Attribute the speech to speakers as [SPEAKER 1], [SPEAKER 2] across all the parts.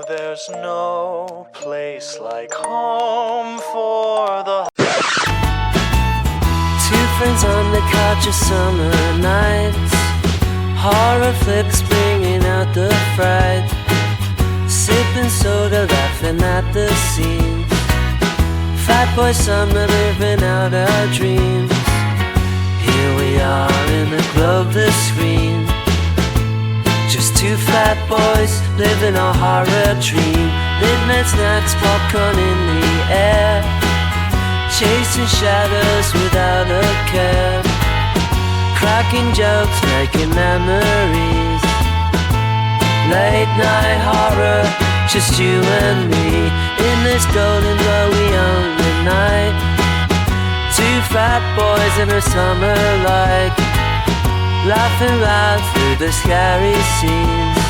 [SPEAKER 1] There's no place like home for the...
[SPEAKER 2] Two friends on the couch of summer nights, horror flicks bringing out the fright, sipping soda, laughing at the scenes, fat boy summer living out our dreams. Here we are in the gloveless screen, just two fat boys living a horror dream. Midnight snacks, popcorn in the air, chasing shadows without a care, cracking jokes, making memories. Late night horror, just you and me, in this golden glow we own the night. Two fat boys in a summer light, laughing loud through the scary scenes.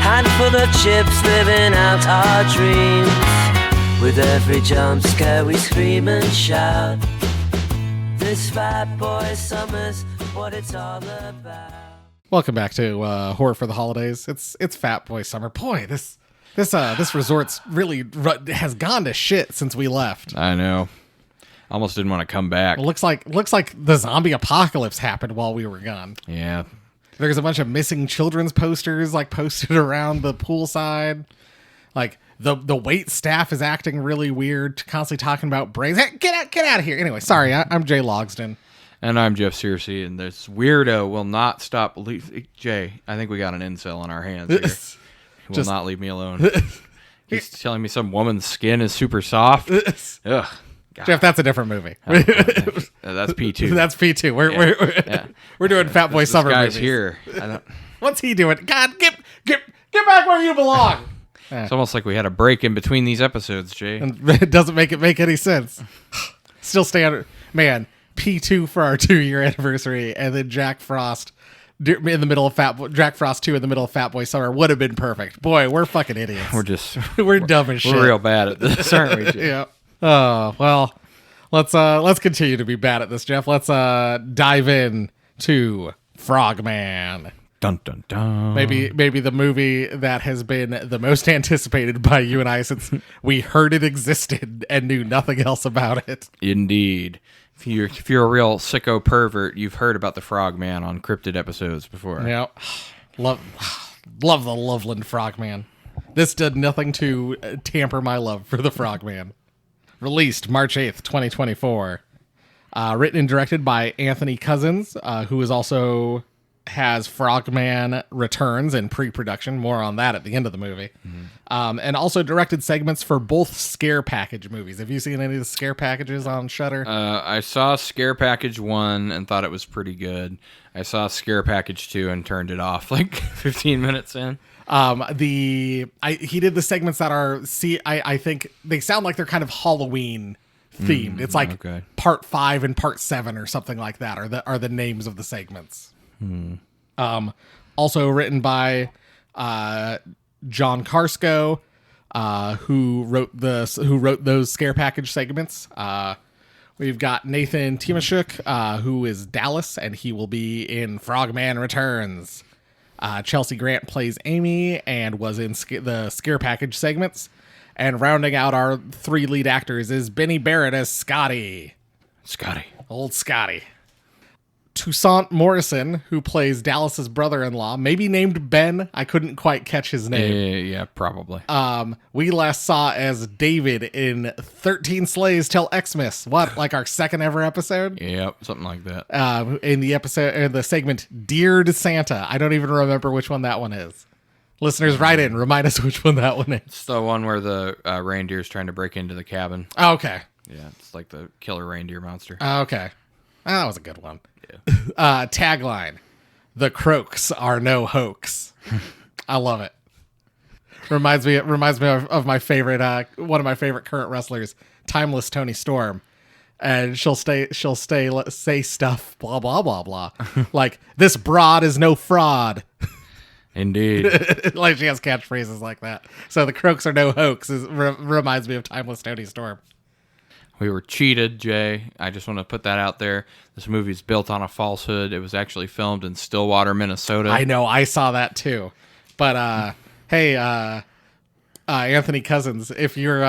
[SPEAKER 2] Handful of chips living out our dreams. With every jump scare we scream and shout. This fat boy summer's what it's all about.
[SPEAKER 3] Welcome back to Horror for the Holidays. It's Fat Boy Summer. Boy, this resort's really has gone to shit since we left.
[SPEAKER 4] I know. Almost didn't want to come back.
[SPEAKER 3] It looks like the zombie apocalypse happened while we were gone.
[SPEAKER 4] Yeah.
[SPEAKER 3] There's a bunch of missing children's posters posted around the poolside. Like the wait staff is acting really weird, constantly talking about brains. Hey, get out of here. Anyway, sorry, I'm Jay Logsdon.
[SPEAKER 4] And I'm Jeff Searcy, and this weirdo will not stop. Jay, I think we got an incel on our hands here. He will not leave me alone. He's telling me some woman's skin is super soft. Ugh. God.
[SPEAKER 3] Jeff, that's a different movie.
[SPEAKER 4] That's P2.
[SPEAKER 3] That's P2. We're doing Fat Boy Summer
[SPEAKER 4] guy's
[SPEAKER 3] movies.
[SPEAKER 4] Here.
[SPEAKER 3] What's he doing? God, get back where you belong.
[SPEAKER 4] It's almost like we had a break in between these episodes, Jay.
[SPEAKER 3] And it doesn't make any sense. Still standard. Man, P2 for our 2-year anniversary, and then Jack Frost in the middle of Jack Frost 2 in the middle of Fat Boy Summer would have been perfect. Boy, we're fucking idiots.
[SPEAKER 4] We're
[SPEAKER 3] dumb as shit.
[SPEAKER 4] We're real bad at this, aren't we, Jay?
[SPEAKER 3] Yeah. Oh, well, let's continue to be bad at this, Jeff. Let's dive in to Frogman.
[SPEAKER 4] Dun dun dun.
[SPEAKER 3] Maybe the movie that has been the most anticipated by you and I since we heard it existed and knew nothing else about it.
[SPEAKER 4] Indeed. If you're a real sicko pervert, you've heard about the Frogman on cryptid episodes before.
[SPEAKER 3] Yeah. Love the Loveland Frogman. This did nothing to tamper my love for the Frogman. Released March 8th, 2024. Written and directed by Anthony Cousins, who is also has Frogman Returns in pre-production. More on that at the end of the movie. Mm-hmm. And also directed segments for both Scare Package movies. Have you seen any of the Scare Packages on Shudder?
[SPEAKER 4] I saw Scare Package 1 and thought it was pretty good. I saw Scare Package 2 and turned it off like 15 minutes in.
[SPEAKER 3] He did the segments that are I think they sound like they're kind of Halloween themed. It's like part 5 and part 7 or something like that are the names of the segments. Also written by John Karsko, who wrote those Scare Package segments. We've got Nathan Timashuk, who is Dallas, and he will be in Frogman Returns. Chelsea Grant plays Amy and was in the Scare Package segments. And rounding out our 3 lead actors is Benny Barrett as Scotty. Old Scotty. Toussaint Morrison, who plays Dallas's brother-in-law, maybe named Ben. I couldn't quite catch his name.
[SPEAKER 4] Yeah, probably.
[SPEAKER 3] We last saw as David in 13 Sleighs Till Xmas. What, like our second ever episode?
[SPEAKER 4] Yep, something like that.
[SPEAKER 3] In the segment Dear to Santa. I don't even remember which one that one is. Listeners, write in. Remind us which one that one is.
[SPEAKER 4] It's the one where the reindeer's trying to break into the cabin.
[SPEAKER 3] Oh, okay.
[SPEAKER 4] Yeah, it's like the killer reindeer monster.
[SPEAKER 3] Oh, okay. That was a good one. Yeah. Tagline: The Croaks are no hoax. I love it. Reminds me of my favorite, one of my favorite current wrestlers, Timeless Tony Storm, and she'll say stuff blah blah blah blah, like this broad is no fraud.
[SPEAKER 4] Indeed.
[SPEAKER 3] Like she has catchphrases like that. So the Croaks are no hoax reminds me of Timeless Tony Storm.
[SPEAKER 4] We were cheated, Jay. I just want to put that out there. This movie's built on a falsehood. It was actually filmed in Stillwater, Minnesota.
[SPEAKER 3] I know. I saw that too. But, hey, Anthony Cousins, if you're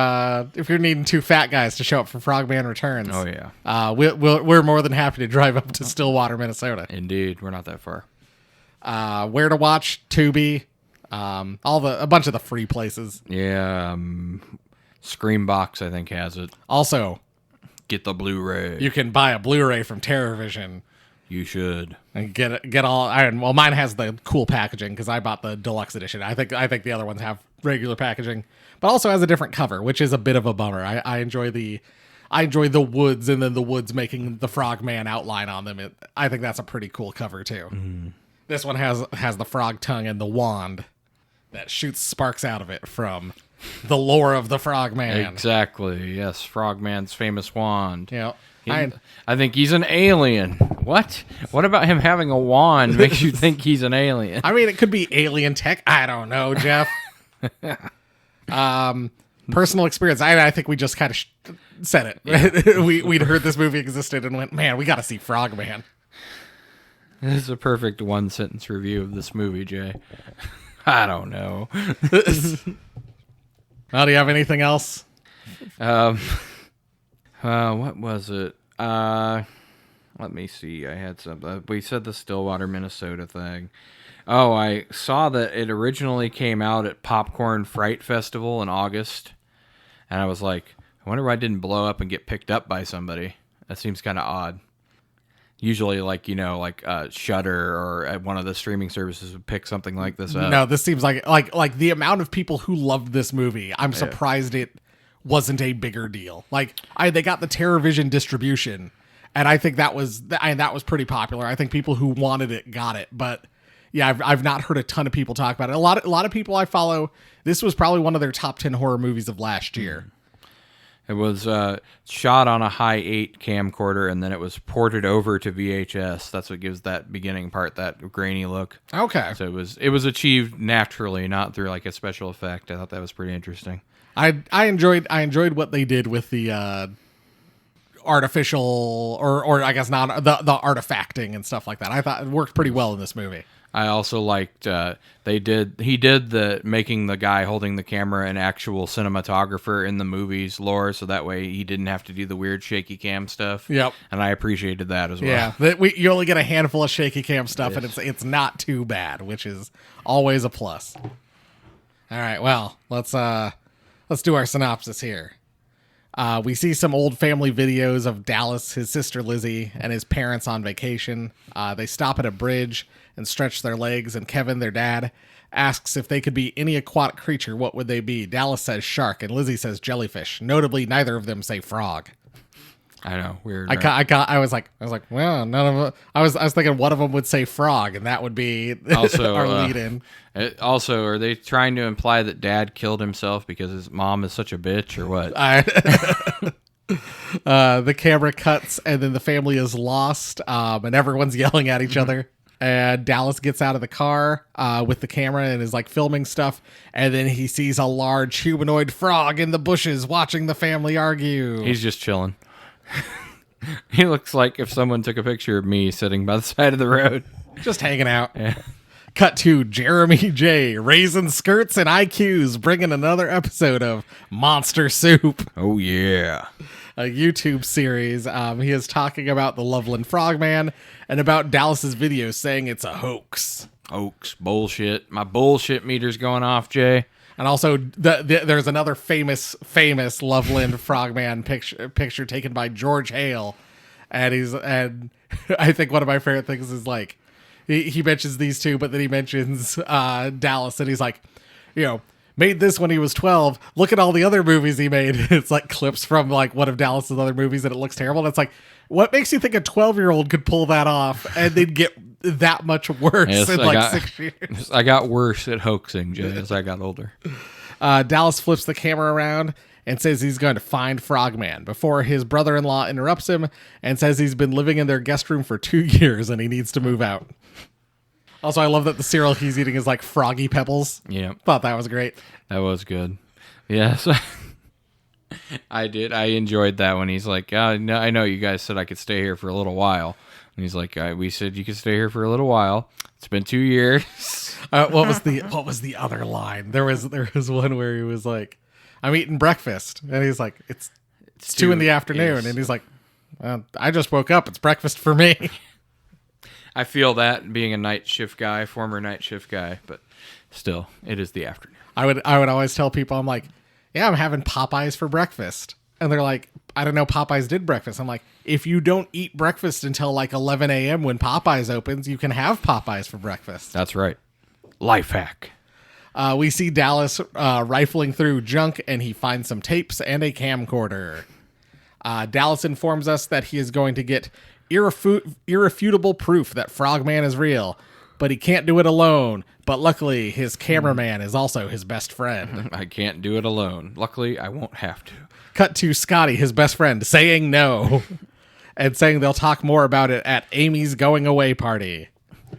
[SPEAKER 3] needing two fat guys to show up for Frogman Returns,
[SPEAKER 4] Oh yeah,
[SPEAKER 3] we're more than happy to drive up to Stillwater, Minnesota.
[SPEAKER 4] indeed. We're not that far.
[SPEAKER 3] Where to watch? Tubi, a bunch of the free places.
[SPEAKER 4] Yeah, Screambox I think has it.
[SPEAKER 3] Also,
[SPEAKER 4] Get the Blu-ray.
[SPEAKER 3] you can buy a Blu-ray from TerrorVision
[SPEAKER 4] You should.
[SPEAKER 3] and get all. Well, mine has the cool packaging because I bought the deluxe edition. I think the other ones have regular packaging, but also has a different cover, which is a bit of a bummer. I enjoy the woods and then the woods making the Frogman outline on them. I think that's a pretty cool cover too. Mm. This one has the frog tongue and the wand that shoots sparks out of it from the lore of the Frogman.
[SPEAKER 4] Exactly. Yes, Frogman's famous wand.
[SPEAKER 3] You know,
[SPEAKER 4] I think he's an alien. What? What about him having a wand makes you think he's an alien?
[SPEAKER 3] I mean, it could be alien tech. I don't know, Jeff. Personal experience. I think we just kind of said it. Yeah. We'd heard this movie existed and went, man, we got to see Frogman.
[SPEAKER 4] This is a perfect one-sentence review of this movie, Jay. I don't know.
[SPEAKER 3] Well, do you have anything else?
[SPEAKER 4] What was it? Let me see. I had some. We said the Stillwater, Minnesota thing. Oh, I saw that it originally came out at Popcorn Fright Festival in August, and I was like, I wonder why it didn't blow up and get picked up by somebody. That seems kind of odd. Usually, Shudder or one of the streaming services would pick something like this up.
[SPEAKER 3] No, this seems like the amount of people who loved this movie. I'm surprised it wasn't a bigger deal. They got the TerrorVision distribution, and I think that was pretty popular. I think people who wanted it got it, but yeah, I've not heard a ton of people talk about it. A lot of people I follow. This was probably one of their top 10 horror movies of last year.
[SPEAKER 4] It was shot on a high 8 camcorder, and then it was ported over to VHS. That's what gives that beginning part that grainy look.
[SPEAKER 3] Okay.
[SPEAKER 4] So it was achieved naturally, not through like a special effect. I thought that was pretty interesting.
[SPEAKER 3] I enjoyed what they did with the artificial or I guess not the artifacting and stuff like that. I thought it worked pretty well in this movie.
[SPEAKER 4] I also liked he did the making the guy holding the camera an actual cinematographer in the movie's lore, so that way he didn't have to do the weird shaky cam stuff.
[SPEAKER 3] Yep.
[SPEAKER 4] And I appreciated that as well.
[SPEAKER 3] Yeah, you only get a handful of shaky cam stuff, yes. And it's not too bad, which is always a plus. All right, well, let's do our synopsis here. We see some old family videos of Dallas, his sister Lizzie, and his parents on vacation. They stop at a bridge and stretch their legs, and Kevin, their dad, asks if they could be any aquatic creature, what would they be? Dallas says shark, and Lizzie says jellyfish. Notably, neither of them say frog.
[SPEAKER 4] I know, weird.
[SPEAKER 3] I was like, well, none of them. I was thinking one of them would say frog, and that would be
[SPEAKER 4] also
[SPEAKER 3] our lead-in.
[SPEAKER 4] Also, are they trying to imply that Dad killed himself because his mom is such a bitch, or what?
[SPEAKER 3] The camera cuts, and then the family is lost, and everyone's yelling at each other. And Dallas gets out of the car with the camera and is like filming stuff, and then he sees a large humanoid frog in the bushes watching the family argue.
[SPEAKER 4] He's just chilling. He looks like if someone took a picture of me sitting by the side of the road.
[SPEAKER 3] Just hanging out.
[SPEAKER 4] Yeah.
[SPEAKER 3] Cut to Jeremy J. raising skirts and IQs, bringing another episode of Monster Soup.
[SPEAKER 4] Oh, yeah.
[SPEAKER 3] A YouTube series. He is talking about the Loveland Frogman and about Dallas's video saying it's a hoax.
[SPEAKER 4] Hoax. Bullshit. My bullshit meter's going off, Jay.
[SPEAKER 3] And also, there's another famous Loveland Frogman picture taken by George Hale, and I think one of my favorite things is like he mentions these two, but then he mentions Dallas, and he's like, made this when he was 12. Look at all the other movies he made. It's like clips from like one of Dallas's other movies, and it looks terrible. And it's like, what makes you think a 12-year-old could pull that off and then get that much worse in 6 years?
[SPEAKER 4] I got worse at hoaxing, Jay, as I got older.
[SPEAKER 3] Dallas flips the camera around and says he's going to find Frogman before his brother-in-law interrupts him and says he's been living in their guest room for 2 years and he needs to move out. Also, I love that the cereal he's eating is like Froggy Pebbles.
[SPEAKER 4] Yeah.
[SPEAKER 3] Thought that was great.
[SPEAKER 4] That was good. Yes. I did. I enjoyed that when he's like, no, I know you guys said I could stay here for a little while. And he's like, we said you could stay here for a little while. It's been 2 years.
[SPEAKER 3] What was the other line? There was one where he was like, "I'm eating breakfast," and he's like, "It's 2 in the afternoon,"
[SPEAKER 4] yes.
[SPEAKER 3] and he's like, "I just woke up. It's breakfast for me."
[SPEAKER 4] I feel that being a night shift guy, former night shift guy, but still, it is the afternoon.
[SPEAKER 3] I would always tell people, I'm like, "Yeah, I'm having Popeyes for breakfast," and they're like, "I don't know Popeyes did breakfast." I'm like, "If you don't eat breakfast until like 11 a.m. when Popeyes opens, you can have Popeyes for breakfast."
[SPEAKER 4] That's right. Life hack.
[SPEAKER 3] We see Dallas rifling through junk, and he finds some tapes and a camcorder. Dallas informs us that he is going to get irrefutable proof that Frogman is real, but he can't do it alone. But luckily, his cameraman is also his best friend.
[SPEAKER 4] I can't do it alone. Luckily, I won't have to.
[SPEAKER 3] Cut to Scotty, his best friend, saying no, and saying they'll talk more about it at Amy's going away party.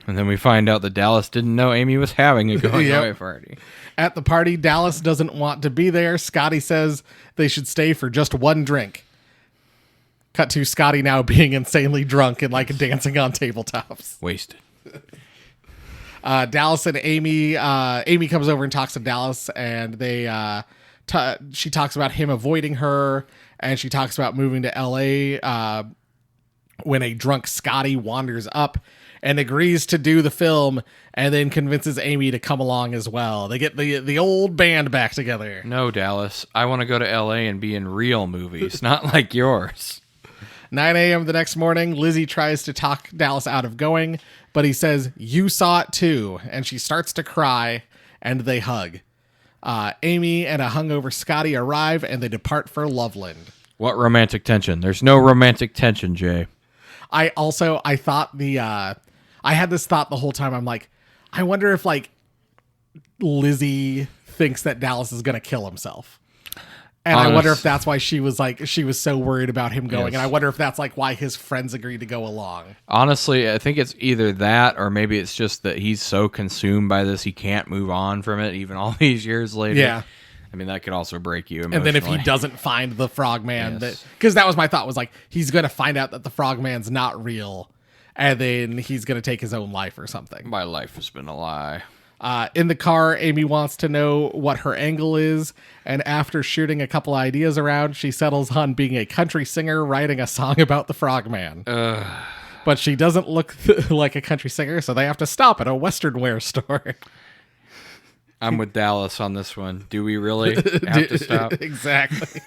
[SPEAKER 4] And then we find out that Dallas didn't know Amy was having a going away party.
[SPEAKER 3] At the party, Dallas doesn't want to be there. Scotty says they should stay for just one drink. Cut to Scotty now being insanely drunk and like dancing on tabletops.
[SPEAKER 4] Wasted.
[SPEAKER 3] Dallas and Amy comes over and talks to Dallas, and she talks about him avoiding her, and she talks about moving to LA when a drunk Scotty wanders up and agrees to do the film, and then convinces Amy to come along as well. They get the old band back together.
[SPEAKER 4] No, Dallas. I want to go to LA and be in real movies, not like yours.
[SPEAKER 3] 9 a.m. the next morning, Lizzie tries to talk Dallas out of going, but he says, "You saw it too," and she starts to cry, and they hug. Amy and a hungover Scotty arrive, and they depart for Loveland.
[SPEAKER 4] What romantic tension? There's no romantic tension, Jay.
[SPEAKER 3] I thought I had this thought the whole time. I'm like, I wonder if like Lizzie thinks that Dallas is going to kill himself. And I wonder if that's why she was so worried about him going.
[SPEAKER 4] Yes.
[SPEAKER 3] And I wonder if that's like why his friends agreed to go along.
[SPEAKER 4] Honestly, I think it's either that or maybe it's just that he's so consumed by this he can't move on from it even all these years later.
[SPEAKER 3] Yeah.
[SPEAKER 4] I mean, that could also break you emotionally.
[SPEAKER 3] And then if he doesn't find the Frogman,
[SPEAKER 4] Yes.
[SPEAKER 3] because that was my thought, was like, he's going to find out that the Frogman's not real, and then he's going to take his own life or something.
[SPEAKER 4] My life has been a lie.
[SPEAKER 3] In the car, Amy wants to know what her angle is, and after shooting a couple ideas around, she settles on being a country singer writing a song about the Frogman. But she doesn't look like a country singer, so they have to stop at a Western wear store.
[SPEAKER 4] I'm with Dallas on this one. Do we really have to stop?
[SPEAKER 3] Exactly.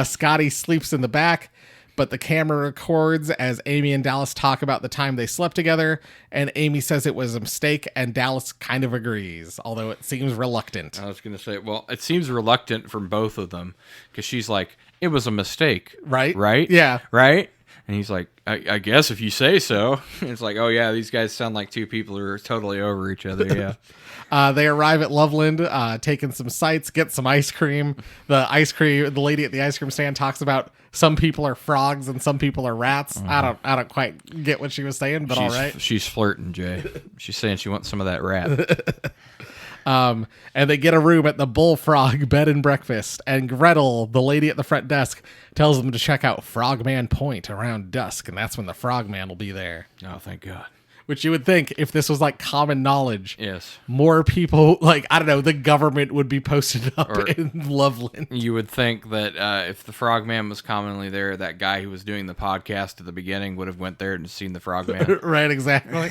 [SPEAKER 3] Scotty sleeps in the back, but the camera records as Amy and Dallas talk about the time they slept together, and Amy says it was a mistake, and Dallas kind of agrees, although it seems reluctant.
[SPEAKER 4] I was going to say, well, it seems reluctant from both of them, because she's like, it was a mistake.
[SPEAKER 3] Right?
[SPEAKER 4] Right?
[SPEAKER 3] Yeah.
[SPEAKER 4] Right? And he's like, I guess if you say so. It's like, oh, yeah, these guys sound like two people who are totally over each other, yeah.
[SPEAKER 3] They arrive at Loveland, taking some sights, get some ice cream. The lady at the ice cream stand talks about some people are frogs and some people are rats. I don't quite get what she was saying, but all right.
[SPEAKER 4] She's flirting, Jay. She's saying she wants some of that rat.
[SPEAKER 3] And they get a room at the Bullfrog Bed and Breakfast, and Gretel, the lady at the front desk, tells them to check out Frogman Point around dusk, and that's when the Frogman will be there.
[SPEAKER 4] Oh, thank God.
[SPEAKER 3] Which you would think, if this was like common knowledge,
[SPEAKER 4] Yes.
[SPEAKER 3] more people, like, I don't know, the government would be posted up in Loveland.
[SPEAKER 4] You would think that if the Frogman was commonly there, that guy who was doing the podcast at the beginning would have went there and seen the Frogman.
[SPEAKER 3] Right, exactly.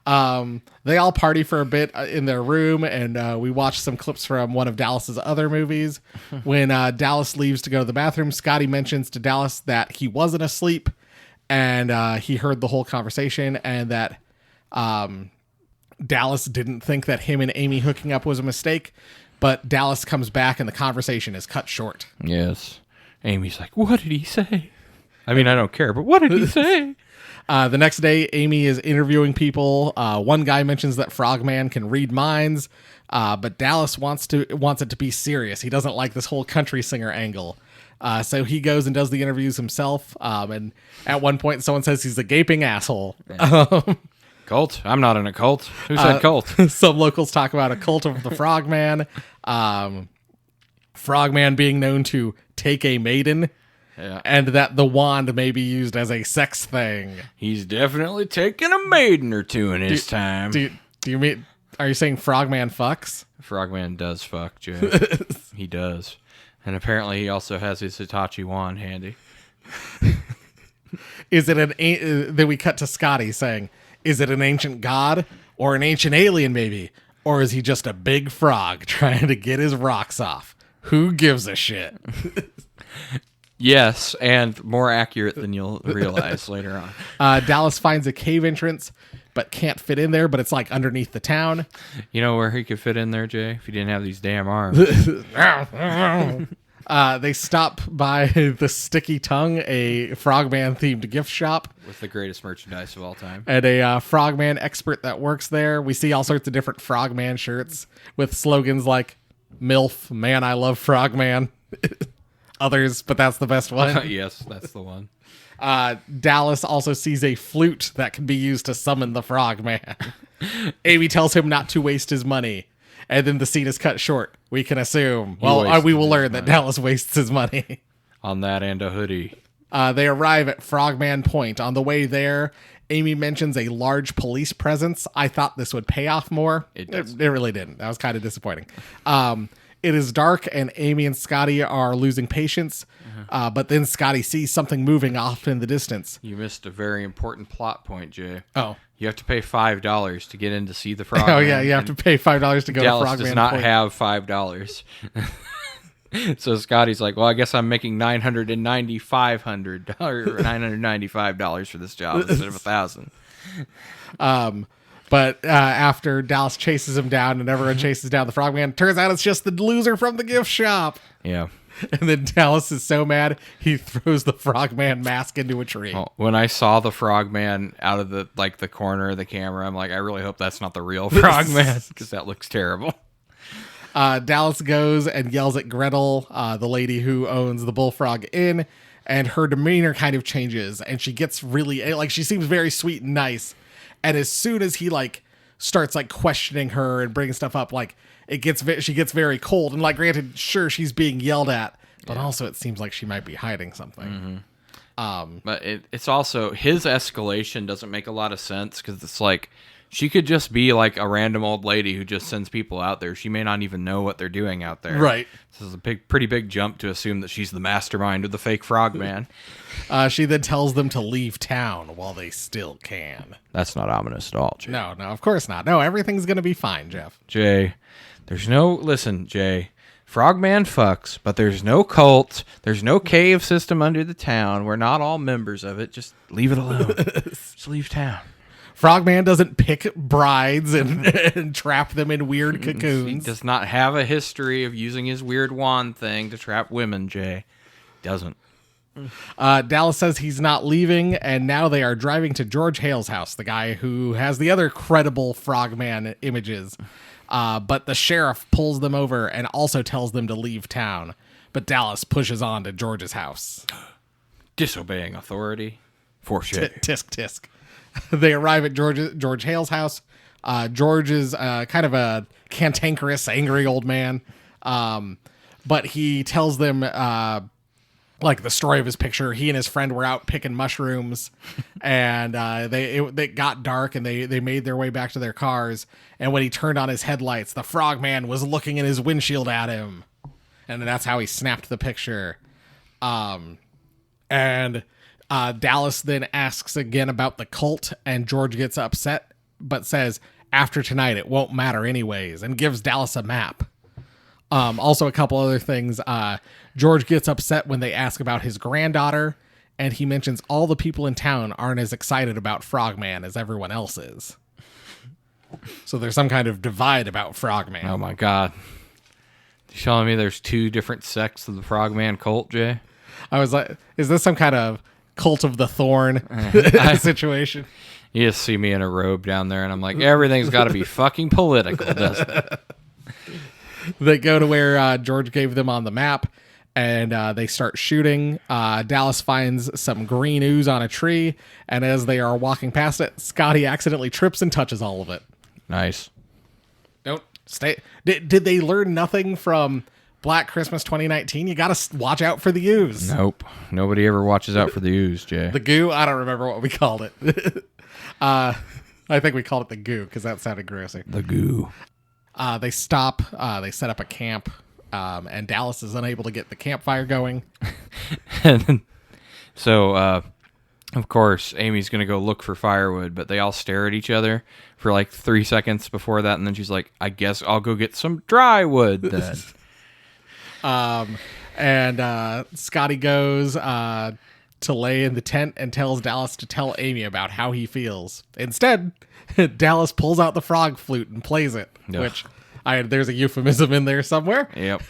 [SPEAKER 3] They all party for a bit in their room, and we watch some clips from one of Dallas's other movies. When Dallas leaves to go to the bathroom, Scotty mentions to Dallas that he wasn't asleep, and he heard the whole conversation, and that Dallas didn't think that him and Amy hooking up was a mistake, but Dallas comes back and the conversation is cut short.
[SPEAKER 4] Yes. Amy's like, what did he say? I mean, I don't care, but what did he say?
[SPEAKER 3] The next day, Amy is interviewing people. One guy mentions that Frogman can read minds, but Dallas wants it to be serious. He doesn't like this whole country singer angle. So he goes and does the interviews himself. And at one point, someone says he's a gaping asshole.
[SPEAKER 4] Cult? I'm not in a cult. Who said cult?
[SPEAKER 3] Some locals talk about a cult of the Frogman. Frogman being known to take a maiden.
[SPEAKER 4] Yeah.
[SPEAKER 3] and that the wand may be used as a sex thing.
[SPEAKER 4] He's definitely taken a maiden or two in his time.
[SPEAKER 3] Do you mean? Are you saying Frogman fucks?
[SPEAKER 4] Frogman does fuck, Jay. He does. And apparently he also has his Hitachi wand handy.
[SPEAKER 3] Is it then we cut to Scotty saying, is it an ancient god or an ancient alien maybe? Or is he just a big frog trying to get his rocks off? Who gives a shit?
[SPEAKER 4] Yes, and more accurate than you'll realize later on.
[SPEAKER 3] Dallas finds a cave entrance, but can't fit in there, but it's like underneath the town.
[SPEAKER 4] You know where he could fit in there, Jay? If he didn't have these damn arms.
[SPEAKER 3] They stop by the Sticky Tongue, a Frogman-themed gift shop.
[SPEAKER 4] With the greatest merchandise of all time.
[SPEAKER 3] And a Frogman expert that works there. We see all sorts of different Frogman shirts with slogans like, MILF, Man, I Love Frogman. Others, but that's the best one.
[SPEAKER 4] Yes, that's the one.
[SPEAKER 3] Dallas also sees a flute that can be used to summon the Frogman. Amy tells him not to waste his money. And then the scene is cut short. We can assume. We will learn that Dallas wastes his money.
[SPEAKER 4] On that and a hoodie.
[SPEAKER 3] They arrive at Frogman Point. On the way there, Amy mentions a large police presence. I thought this would pay off more. It really didn't. That was kind of disappointing. It is dark, and Amy and Scotty are losing patience. But then Scotty sees something moving off in the distance.
[SPEAKER 4] You missed a very important plot point, Jay.
[SPEAKER 3] Oh.
[SPEAKER 4] You have to pay $5 to get in to see the Frogman.
[SPEAKER 3] Oh, yeah, you have to pay $5 to go
[SPEAKER 4] Dallas
[SPEAKER 3] to Frogman
[SPEAKER 4] does not
[SPEAKER 3] Point.
[SPEAKER 4] have $5. So Scotty's like, well, I guess I'm making $995 for this job instead of $1,000.
[SPEAKER 3] But after Dallas chases him down and everyone chases down the Frogman, turns out it's just the loser from the gift shop.
[SPEAKER 4] Yeah.
[SPEAKER 3] And then Dallas is so mad, he throws the Frogman mask into a tree.
[SPEAKER 4] Oh, when I saw the Frogman out of the corner of the camera, I'm like, I really hope that's not the real Frogman because that looks terrible.
[SPEAKER 3] Dallas goes and yells at Gretel, the lady who owns the Bullfrog Inn, and her demeanor kind of changes, and she gets really, like, she seems very sweet and nice. And as soon as he, like, starts, like, questioning her and bringing stuff up, like, she gets very cold. And, like, granted, sure, she's being yelled at, but also it seems like she might be hiding something.
[SPEAKER 4] Mm-hmm. But it's also, his escalation doesn't make a lot of sense because it's like, she could just be like a random old lady who just sends people out there. She may not even know what they're doing out there.
[SPEAKER 3] Right.
[SPEAKER 4] This is a pretty big jump to assume that she's the mastermind of the fake Frogman.
[SPEAKER 3] She then tells them to leave town while they still can.
[SPEAKER 4] That's not ominous at all, Jay.
[SPEAKER 3] No, of course not. No, everything's going to be fine, Jeff.
[SPEAKER 4] Jay, listen, Jay. Frogman fucks, but there's no cult. There's no cave system under the town. We're not all members of it. Just leave it alone. Just leave town.
[SPEAKER 3] Frogman doesn't pick brides and trap them in weird cocoons.
[SPEAKER 4] He does not have a history of using his weird wand thing to trap women, Jay. Doesn't.
[SPEAKER 3] Dallas says he's not leaving, and now they are driving to George Hale's house, the guy who has the other credible Frogman images. But the sheriff pulls them over and also tells them to leave town. But Dallas pushes on to George's house.
[SPEAKER 4] Disobeying authority. For sure.
[SPEAKER 3] Tisk tisk. They arrive at George Hale's house. George is kind of a cantankerous, angry old man. But he tells them, like, the story of his picture. He and his friend were out picking mushrooms, and they got dark, and they made their way back to their cars. And when he turned on his headlights, the Frogman was looking in his windshield at him. And that's how he snapped the picture. Dallas then asks again about the cult, and George gets upset, but says, after tonight, it won't matter anyways, and gives Dallas a map. Also, a couple other things. George gets upset when they ask about his granddaughter, and he mentions all the people in town aren't as excited about Frogman as everyone else is. So there's some kind of divide about Frogman.
[SPEAKER 4] Oh my God. You telling me there's two different sects of the Frogman cult, Jay?
[SPEAKER 3] I was like, is this some kind of cult of the thorn situation?
[SPEAKER 4] You just see me in a robe down there, and I'm like, everything's got to be fucking political, doesn't it?
[SPEAKER 3] They go to where George gave them on the map, and they start shooting. Dallas finds some green ooze on a tree, and as they are walking past it, Scotty accidentally trips and touches all of it.
[SPEAKER 4] Nice.
[SPEAKER 3] Don't stay. Did they learn nothing from Black Christmas 2019, you gotta watch out for the ooze.
[SPEAKER 4] Nope. Nobody ever watches out for the ooze, Jay.
[SPEAKER 3] The goo? I don't remember what we called it. I think we called it the goo because that sounded grossy.
[SPEAKER 4] The goo.
[SPEAKER 3] They stop. They set up a camp, and Dallas is unable to get the campfire going.
[SPEAKER 4] And so, of course, Amy's going to go look for firewood, but they all stare at each other for like 3 seconds before that, and then she's like, I guess I'll go get some dry wood then.
[SPEAKER 3] And Scotty goes to lay in the tent and tells Dallas to tell Amy about how he feels. Instead, Dallas pulls out the frog flute and plays it, which there's a euphemism in there somewhere.
[SPEAKER 4] Yep.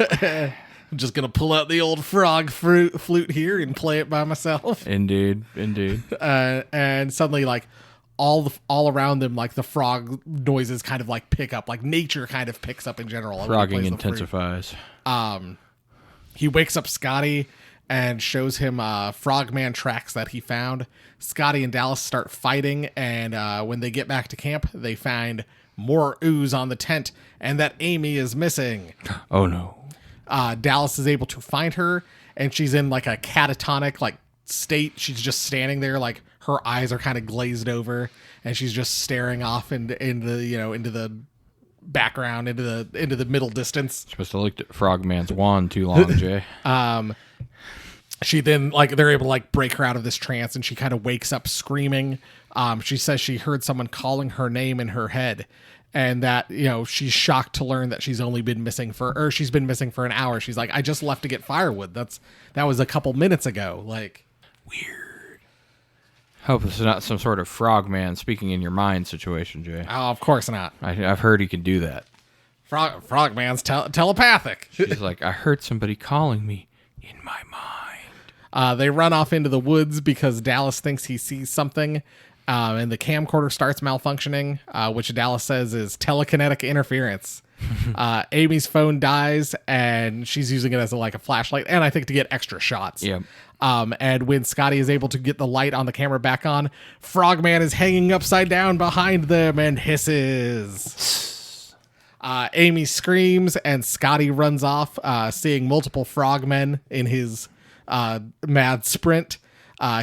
[SPEAKER 3] I'm just going to pull out the old frog flute here and play it by myself.
[SPEAKER 4] Indeed.
[SPEAKER 3] And suddenly, like, all around them, like, the frog noises kind of, like, pick up. Like, nature kind of picks up in general.
[SPEAKER 4] Frogging intensifies.
[SPEAKER 3] He wakes up Scotty and shows him Frogman tracks that he found. Scotty and Dallas start fighting, and when they get back to camp, they find more ooze on the tent, and that Amy is missing.
[SPEAKER 4] Oh, no.
[SPEAKER 3] Dallas is able to find her, and she's in like a catatonic like state. She's just standing there, like her eyes are kind of glazed over, and she's just staring off into the background, into the middle distance.
[SPEAKER 4] Supposed to have looked at Frogman's wand too long, Jay.
[SPEAKER 3] She then, like, they're able to like break her out of this trance, and she kind of wakes up screaming. She says she heard someone calling her name in her head. And that, she's shocked to learn that she's been missing for an hour. She's like, I just left to get firewood. That was a couple minutes ago. Like,
[SPEAKER 4] weird. Hope this is not some sort of Frogman speaking in your mind situation, Jay.
[SPEAKER 3] Oh, of course not.
[SPEAKER 4] I've heard he can do that.
[SPEAKER 3] Frogman's telepathic.
[SPEAKER 4] She's like, I heard somebody calling me in my mind.
[SPEAKER 3] They run off into the woods because Dallas thinks he sees something. And the camcorder starts malfunctioning, which Dallas says is telekinetic interference. Amy's phone dies, and she's using it as a flashlight, and I think to get extra shots.
[SPEAKER 4] Yeah.
[SPEAKER 3] And when Scotty is able to get the light on the camera back on, Frogman is hanging upside down behind them and hisses. Amy screams, and Scotty runs off, seeing multiple frogmen in his mad sprint.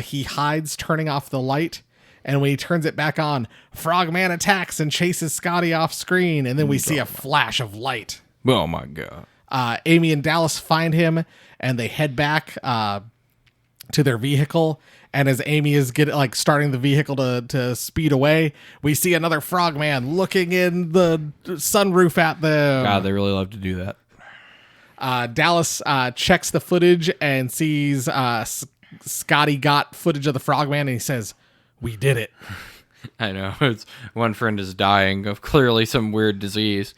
[SPEAKER 3] He hides, turning off the light. And when he turns it back on, Frogman attacks and chases Scotty off screen. And then we see a flash of light.
[SPEAKER 4] Oh, my God.
[SPEAKER 3] Amy and Dallas find him, and they head back to their vehicle. And as Amy is starting the vehicle to speed away, we see another Frogman looking in the sunroof at them.
[SPEAKER 4] God, they really love to do that.
[SPEAKER 3] Dallas checks the footage and sees Scotty got footage of the Frogman, and he says, "We did it."
[SPEAKER 4] I know. It's one friend is dying of clearly some weird disease,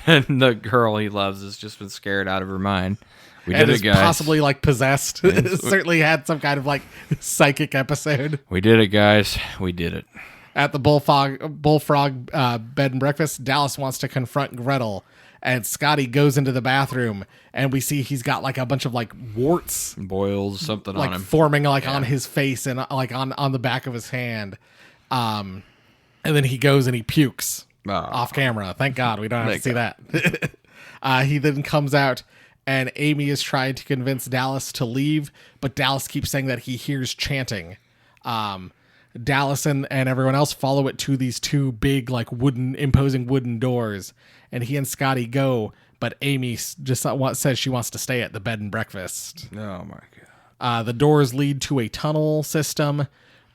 [SPEAKER 4] and the girl he loves has just been scared out of her mind. We did it, guys.
[SPEAKER 3] Possibly possessed. Certainly had some kind of psychic episode.
[SPEAKER 4] We did it, guys. We did it.
[SPEAKER 3] At the bullfrog bed and breakfast, Dallas wants to confront Gretel, and Scotty goes into the bathroom, and we see he's got a bunch of warts,
[SPEAKER 4] boils, something on him,
[SPEAKER 3] forming on his face and on the back of his hand. And then he goes and he pukes off camera. Thank God we don't have to see that. He then comes out, and Amy is trying to convince Dallas to leave, but Dallas keeps saying that he hears chanting. Dallas and everyone else follow it to these two big, imposing wooden doors, and he and Scotty go, but Amy just says she wants to stay at the bed and breakfast.
[SPEAKER 4] Oh my God.
[SPEAKER 3] The doors lead to a tunnel system,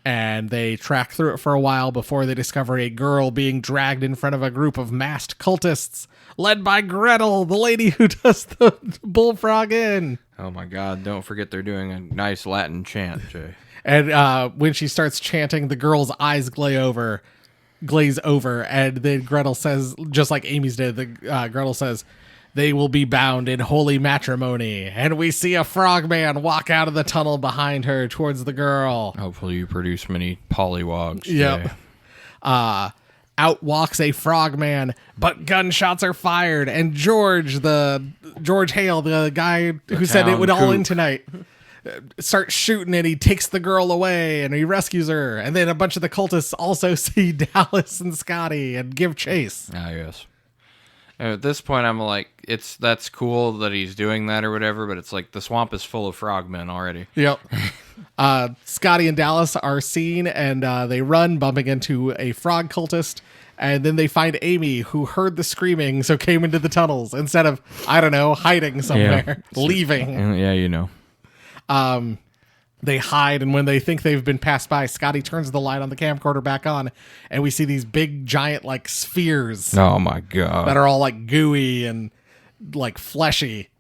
[SPEAKER 3] and they track through it for a while before they discover a girl being dragged in front of a group of masked cultists, led by Gretel, the lady who does the bullfrog in.
[SPEAKER 4] Oh my God, don't forget they're doing a nice Latin chant, Jay.
[SPEAKER 3] And when she starts chanting, the girl's eyes glaze over, and then Gretel says, just like Amy's did, Gretel says, "They will be bound in holy matrimony." And we see a frogman walk out of the tunnel behind her towards the girl.
[SPEAKER 4] Hopefully you produce many pollywogs.
[SPEAKER 3] Yep. Out walks a frogman, but gunshots are fired, and George Hale, the guy who said it would all end tonight, starts shooting, and he takes the girl away and he rescues her. And then a bunch of the cultists also see Dallas and Scotty and give chase.
[SPEAKER 4] Ah, yes. And at this point, I'm like, that's cool that he's doing that or whatever, but it's like the swamp is full of frogmen already.
[SPEAKER 3] Yep. Scotty and Dallas are seen, and they run, bumping into a frog cultist. And then they find Amy, who heard the screaming, so came into the tunnels instead of, I don't know, hiding somewhere, leaving.
[SPEAKER 4] Yeah, you know.
[SPEAKER 3] They hide, and when they think they've been passed by, Scotty turns the light on the camcorder back on, and we see these big, giant, like, spheres
[SPEAKER 4] Oh, my God.
[SPEAKER 3] that are all, like, gooey and, like, fleshy.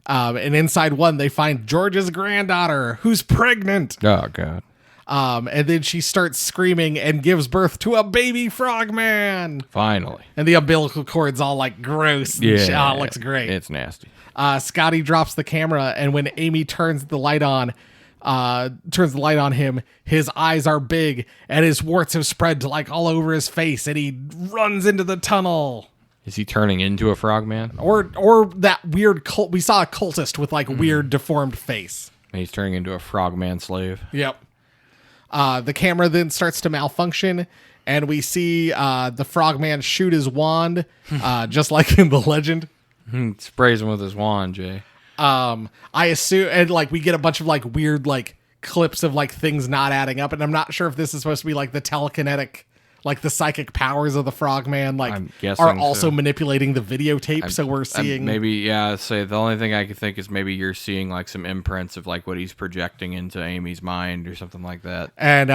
[SPEAKER 3] And inside one, they find George's granddaughter, who's pregnant.
[SPEAKER 4] Oh, God.
[SPEAKER 3] And then she starts screaming and gives birth to a baby frogman.
[SPEAKER 4] Finally.
[SPEAKER 3] And the umbilical cord's all, like, gross. And it looks great.
[SPEAKER 4] It's nasty.
[SPEAKER 3] Scotty drops the camera, and when Amy turns the light on him, his eyes are big, and his warts have spread to, like, all over his face, and he runs into the tunnel.
[SPEAKER 4] Is he turning into a frogman?
[SPEAKER 3] Or that weird cult. We saw a cultist with, like, weird deformed face.
[SPEAKER 4] He's turning into a frogman slave.
[SPEAKER 3] Yep. The camera then starts to malfunction, and we see the frogman shoot his wand, just like in the legend.
[SPEAKER 4] Sprays him with his wand, Jay.
[SPEAKER 3] I assume, and like we get a bunch of like weird like clips of like things not adding up, and I'm not sure if this is supposed to be like the telekinetic, like the psychic powers of the frogman, like
[SPEAKER 4] I'm guessing
[SPEAKER 3] are also
[SPEAKER 4] so.
[SPEAKER 3] manipulating the videotape. So we're seeing
[SPEAKER 4] maybe, yeah. Say the only thing I could think is maybe you're seeing like some imprints of like what he's projecting into Amy's mind or something like that.
[SPEAKER 3] And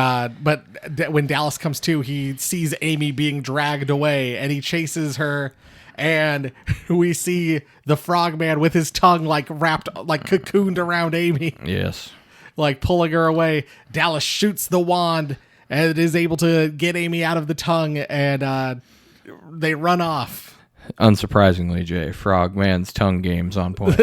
[SPEAKER 3] but when Dallas comes to, he sees Amy being dragged away, and he chases her. And we see the frogman with his tongue like wrapped, like cocooned around Amy.
[SPEAKER 4] Yes.
[SPEAKER 3] Like pulling her away. Dallas shoots the wand and is able to get Amy out of the tongue, and they run off.
[SPEAKER 4] Unsurprisingly, Jay, Frogman's tongue game's on point.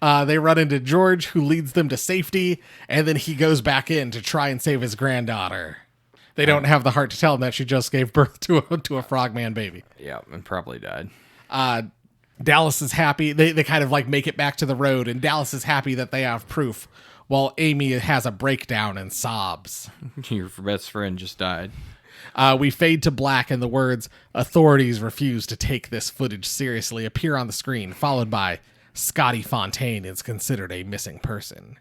[SPEAKER 3] They run into George, who leads them to safety, and then he goes back in to try and save his granddaughter. They don't have the heart to tell him that she just gave birth to a frogman baby.
[SPEAKER 4] Yeah, and probably died.
[SPEAKER 3] Dallas is happy. They kind of like make it back to the road, and Dallas is happy that they have proof, while Amy has a breakdown and sobs.
[SPEAKER 4] Your best friend just died.
[SPEAKER 3] We fade to black, and the words, "Authorities refuse to take this footage seriously," appear on the screen, followed by, "Scotty Fontaine is considered a missing person.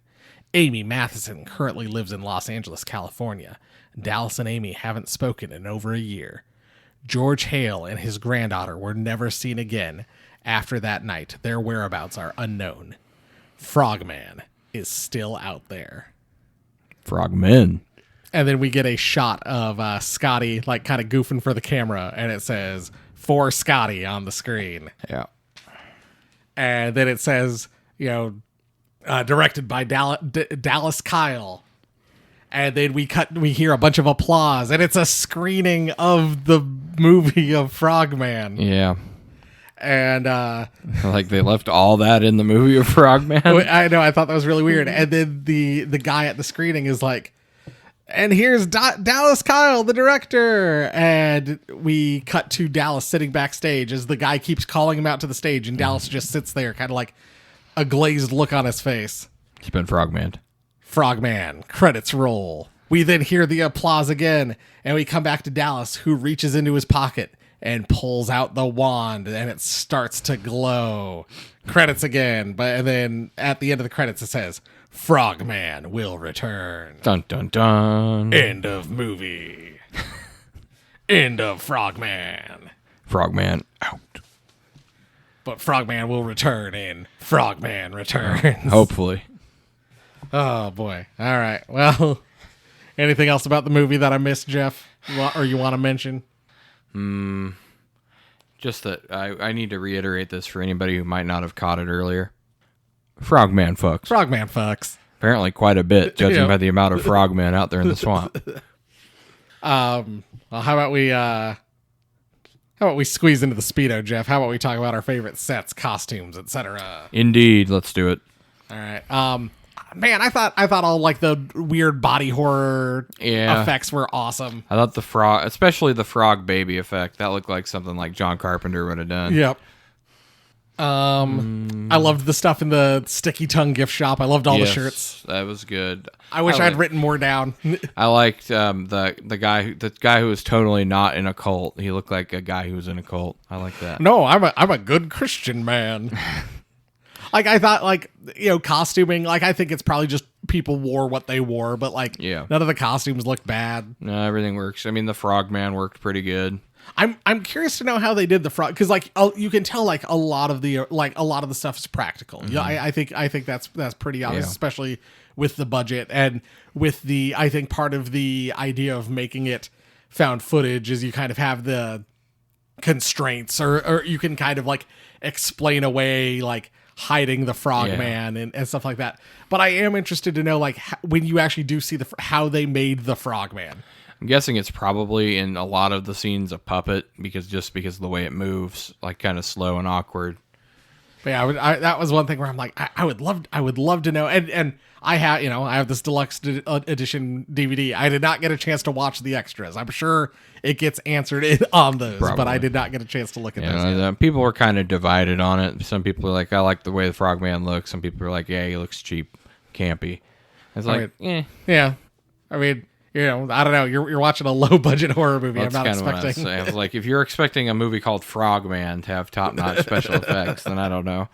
[SPEAKER 3] Amy Matheson currently lives in Los Angeles, California. Dallas and Amy haven't spoken in over a year. George Hale and his granddaughter were never seen again. After that night, their whereabouts are unknown. Frogman is still out there."
[SPEAKER 4] Frogmen.
[SPEAKER 3] And then we get a shot of Scotty, like, kind of goofing for the camera, and it says, "For Scotty" on the screen.
[SPEAKER 4] Yeah.
[SPEAKER 3] And then it says, directed by Dallas Kyle. And then we hear a bunch of applause, and it's a screening of the movie of Frogman.
[SPEAKER 4] Yeah.
[SPEAKER 3] And
[SPEAKER 4] like they left all that in the movie of Frogman.
[SPEAKER 3] I know, I thought that was really weird. And then the guy at the screening is like, "And here's Dallas Kyle, the director." And we cut to Dallas sitting backstage as the guy keeps calling him out to the stage, and Dallas just sits there, kind of like a glazed look on his face.
[SPEAKER 4] He's been Frogman.
[SPEAKER 3] Frogman, credits roll. We then hear the applause again, and we come back to Dallas, who reaches into his pocket and pulls out the wand, and it starts to glow. Credits again, and then at the end of the credits it says, "Frogman will return."
[SPEAKER 4] Dun dun dun.
[SPEAKER 3] End of movie. End of Frogman.
[SPEAKER 4] Frogman out.
[SPEAKER 3] But Frogman will return in Frogman Returns.
[SPEAKER 4] Hopefully.
[SPEAKER 3] Oh, boy. All right. Well, anything else about the movie that I missed, Jeff? Or you want to mention?
[SPEAKER 4] Just that I need to reiterate this for anybody who might not have caught it earlier. Frogman fucks.
[SPEAKER 3] Frogman fucks.
[SPEAKER 4] Apparently quite a bit, judging
[SPEAKER 3] Yeah.
[SPEAKER 4] by the amount of frogmen out there in the swamp.
[SPEAKER 3] Well, how about we squeeze into the Speedo, Jeff? How about we talk about our favorite sets, costumes, etc.?
[SPEAKER 4] Indeed, let's do it.
[SPEAKER 3] All right. Man, I thought all like the weird body horror effects were awesome.
[SPEAKER 4] I thought the frog, especially the frog baby effect, that looked like something like John Carpenter would have done.
[SPEAKER 3] Yep. I loved the stuff in the Sticky Tongue gift shop. I loved all the
[SPEAKER 4] Yes,
[SPEAKER 3] shirts.
[SPEAKER 4] That was good.
[SPEAKER 3] I wish I'd written more down.
[SPEAKER 4] I liked the guy who was totally not in a cult. He looked like a guy who was in a cult. I like that.
[SPEAKER 3] No, I'm a good Christian man. Like, I thought, like, you know, costuming, like, I think it's probably just people wore what they wore, but, like,
[SPEAKER 4] Yeah.
[SPEAKER 3] none of the costumes looked bad.
[SPEAKER 4] No, everything works. I mean, the Frogman worked pretty good.
[SPEAKER 3] I'm curious to know how they did the frog, because, like, you can tell, like, a lot of the stuff is practical. Yeah, I think that's pretty obvious,
[SPEAKER 4] Yeah.
[SPEAKER 3] especially with the budget and with the, I think part of the idea of making it found footage is you kind of have the constraints, or you can kind of, like, explain away, like, hiding the Frogman and stuff like that. But I am interested to know, like, when you actually do see how they made the Frogman.
[SPEAKER 4] I'm guessing it's probably in a lot of the scenes a puppet because of the way it moves, like kind of slow and awkward.
[SPEAKER 3] But yeah, that was one thing where I'm like, I would love to know. And I have this deluxe edition DVD. I did not get a chance to watch the extras. I'm sure it gets answered on those, but
[SPEAKER 4] Probably.
[SPEAKER 3] I did not get a chance to look at
[SPEAKER 4] You
[SPEAKER 3] those.
[SPEAKER 4] know,
[SPEAKER 3] Yet.
[SPEAKER 4] people were kind of divided on it. Some people are like, I like the way the Frogman looks. Some people are like, yeah, he looks cheap, campy. It's like,
[SPEAKER 3] Yeah, I mean, you know, I don't know. You're watching a low budget horror movie.
[SPEAKER 4] That's
[SPEAKER 3] I'm not
[SPEAKER 4] kind of what I was
[SPEAKER 3] expecting.
[SPEAKER 4] saying. I was like, if you're expecting a movie called Frogman to have top-notch special effects, then I don't know.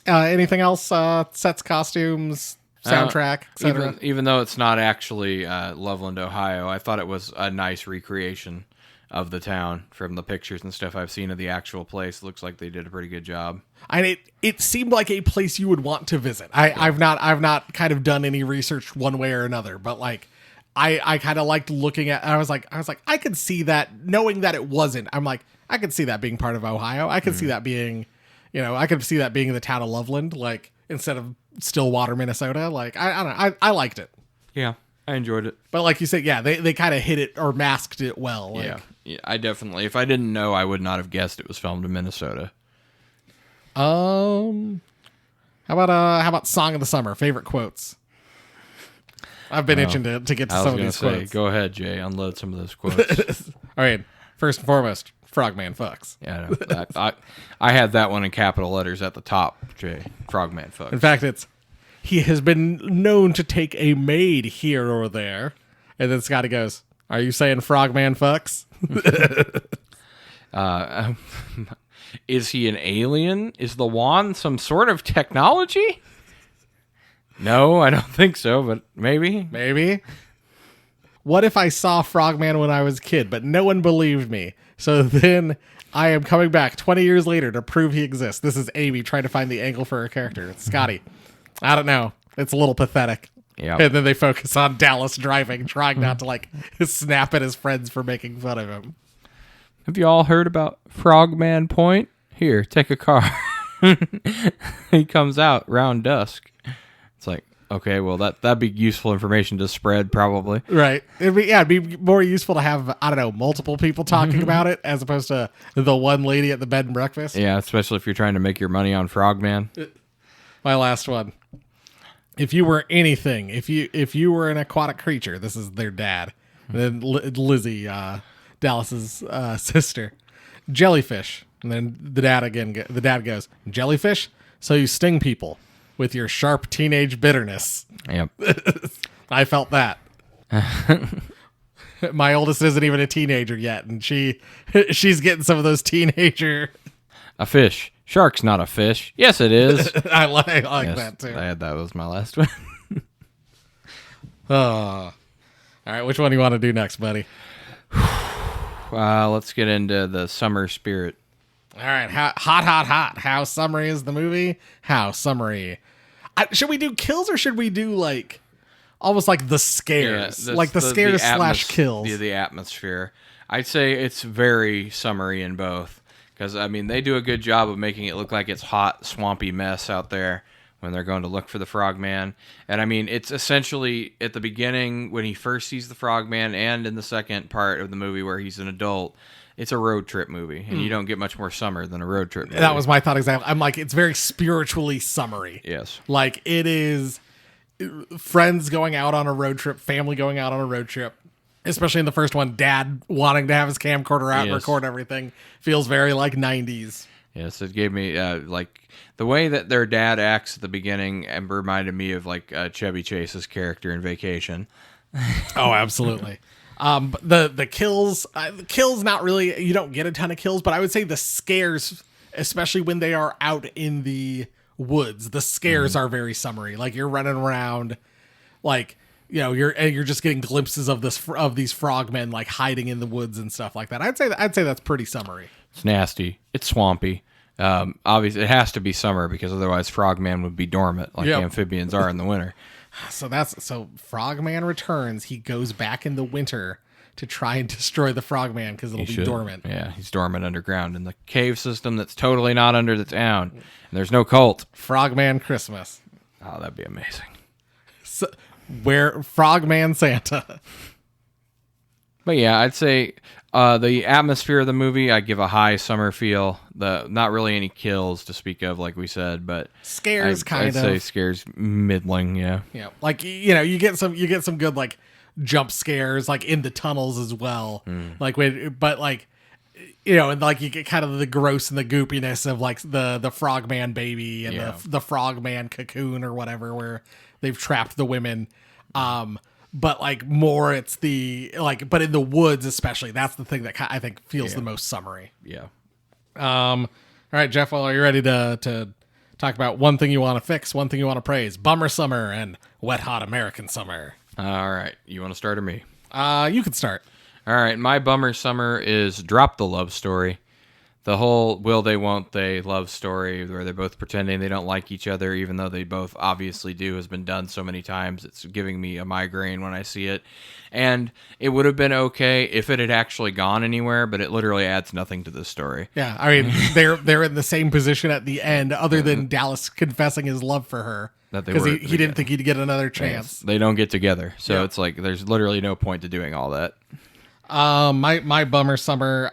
[SPEAKER 3] Anything else? Sets, costumes, soundtrack, etc.
[SPEAKER 4] Even though it's not actually Loveland, Ohio, I thought it was a nice recreation of the town from the pictures and stuff I've seen of the actual place. Looks like they did a pretty good job.
[SPEAKER 3] And it seemed like a place you would want to visit. I've not kind of done any research one way or another, but like I kind of liked looking at. I was like I could see that, knowing that it wasn't. I'm like, I could see that being part of Ohio. I could see that being, you know, I could see that being in the town of Loveland, like instead of Stillwater, Minnesota. Like I don't know, I liked it.
[SPEAKER 4] Yeah, I enjoyed it.
[SPEAKER 3] But like you said, yeah, they kind of hit it or masked it well. Like,
[SPEAKER 4] Yeah, I definitely. If I didn't know, I would not have guessed it was filmed in Minnesota.
[SPEAKER 3] How about song of the summer? Favorite quotes. I've been itching to get to
[SPEAKER 4] I
[SPEAKER 3] some
[SPEAKER 4] was
[SPEAKER 3] of these
[SPEAKER 4] going to say,
[SPEAKER 3] quotes.
[SPEAKER 4] go ahead, Jay, unload some of those quotes.
[SPEAKER 3] All right, first and foremost, Frogman fucks.
[SPEAKER 4] Yeah, I had that one in capital letters at the top, Jay. Frogman fucks.
[SPEAKER 3] In fact, it's he has been known to take a maid here or there, and then Scotty goes, "Are you saying Frogman fucks?"
[SPEAKER 4] Is he an alien? Is the wand some sort of technology? No, I don't think so, but maybe.
[SPEAKER 3] Maybe. What if I saw Frogman when I was a kid, but no one believed me? So then I am coming back 20 years later to prove he exists. This is Amy trying to find the angle for her character. It's Scotty. I don't know. It's a little pathetic.
[SPEAKER 4] Yeah.
[SPEAKER 3] And then they focus on Dallas driving, trying not to like snap at his friends for making fun of him.
[SPEAKER 4] Have you all heard about Frogman Point? Here, take a car. He comes out round dusk. It's like, okay, well that'd be useful information to spread probably.
[SPEAKER 3] Right. It'd be more useful to have, I don't know, multiple people talking about it as opposed to the one lady at the bed and breakfast.
[SPEAKER 4] Yeah, especially if you're trying to make your money on Frogman.
[SPEAKER 3] My last one. If you were anything, if you were an aquatic creature, this is their dad. And then Lizzie, Dallas's sister, jellyfish. And then the dad goes, jellyfish? So you sting people with your sharp teenage bitterness.
[SPEAKER 4] Yep.
[SPEAKER 3] I felt that. My oldest isn't even a teenager yet, and she's getting some of those teenager.
[SPEAKER 4] A fish. Shark's not a fish. Yes, it is.
[SPEAKER 3] I like
[SPEAKER 4] Yes,
[SPEAKER 3] that too.
[SPEAKER 4] that was my last one.
[SPEAKER 3] Oh. All right, which one do you want to do next, buddy?
[SPEAKER 4] Let's get into the summer spirit.
[SPEAKER 3] All right, hot. How summery is the movie? How summery? Should we do kills or should we do like almost like the scares, like the scares slash kills?
[SPEAKER 4] The atmosphere. I'd say it's very summery in both because I mean they do a good job of making it look like it's hot, swampy mess out there when they're going to look for the Frogman. And I mean it's essentially at the beginning when he first sees the Frogman, and in the second part of the movie where he's an adult. It's a road trip movie, and you don't get much more summer than a road trip movie.
[SPEAKER 3] That was my thought exactly. I'm like, it's very spiritually summery.
[SPEAKER 4] Yes.
[SPEAKER 3] Like, it is friends going out on a road trip, family going out on a road trip, especially in the first one, dad wanting to have his camcorder out and
[SPEAKER 4] Yes.
[SPEAKER 3] record everything. Feels very like 90s.
[SPEAKER 4] Yes, it gave me like the way that their dad acts at the beginning and reminded me of like Chevy Chase's character in Vacation.
[SPEAKER 3] Oh, absolutely. But the kills, not really. You don't get a ton of kills, but I would say the scares, especially when they are out in the woods, the scares are very summary. Like you're running around, like you're just getting glimpses of these frogmen like hiding in the woods and stuff like that. I'd say that's pretty summary.
[SPEAKER 4] It's nasty. It's swampy. Obviously, it has to be summer because otherwise Frogman would be dormant like amphibians are in the winter.
[SPEAKER 3] So Frogman returns. He goes back in the winter to try and destroy the Frogman because it'll be dormant.
[SPEAKER 4] Yeah, he's dormant underground in the cave system that's totally not under the town. And there's no cult.
[SPEAKER 3] Frogman Christmas.
[SPEAKER 4] Oh, that'd be amazing.
[SPEAKER 3] So, where Frogman Santa.
[SPEAKER 4] But yeah, I'd say the atmosphere of the movie, I give a high summer feel. Not really any kills to speak of, like we said, but
[SPEAKER 3] scares
[SPEAKER 4] I'd say scares middling. Yeah,
[SPEAKER 3] like you get some good like jump scares like in the tunnels as well. Like and like you get kind of the gross and the goopiness of like the Frogman baby and the Frogman cocoon or whatever where they've trapped the women. But like more, it's the like, but in the woods especially, that's the thing that I think feels the most summery.
[SPEAKER 4] Yeah.
[SPEAKER 3] All right, Jeff. Well, are you ready to talk about one thing you want to fix, one thing you want to praise? Bummer summer and wet hot American summer.
[SPEAKER 4] All right, you want to start or me?
[SPEAKER 3] You can start.
[SPEAKER 4] All right, my bummer summer is Drop the Love Story. The whole will they, won't they love story where they're both pretending they don't like each other, even though they both obviously do, has been done so many times. It's giving me a migraine when I see it. And it would have been okay if it had actually gone anywhere, but it literally adds nothing to the story.
[SPEAKER 3] Yeah, I mean, they're in the same position at the end, other than Dallas confessing his love for her. Because he didn't think he'd get another chance.
[SPEAKER 4] They don't get together. So it's like there's literally no point to doing all that.
[SPEAKER 3] My bummer summer,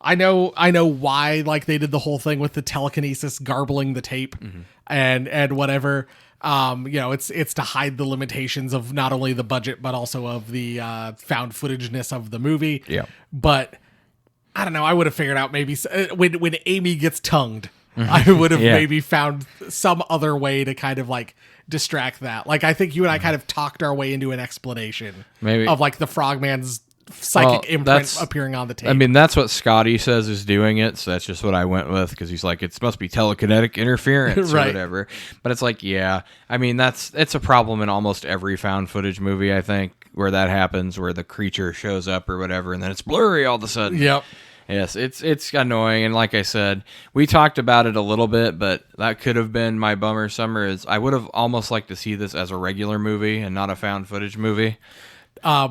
[SPEAKER 3] I know why like they did the whole thing with the telekinesis garbling the tape and whatever. It's to hide the limitations of not only the budget but also of the found footageness of the movie.
[SPEAKER 4] Yeah.
[SPEAKER 3] But I don't know. I would have figured out maybe when Amy gets tongued, I would have maybe found some other way to kind of like distract that. Like I think you and I kind of talked our way into an explanation
[SPEAKER 4] maybe
[SPEAKER 3] of like the Frogman's psychic imprint appearing on the tape.
[SPEAKER 4] I mean, that's what Scotty says is doing it, so that's just what I went with because he's like, it must be telekinetic interference or whatever. But it's like, yeah, I mean, it's a problem in almost every found footage movie, I think, where that happens, where the creature shows up or whatever, and then it's blurry all of a sudden.
[SPEAKER 3] Yep.
[SPEAKER 4] Yes, it's annoying, and like I said, we talked about it a little bit, but that could have been my bummer summer. Is I would have almost liked to see this as a regular movie and not a found footage movie.
[SPEAKER 3] I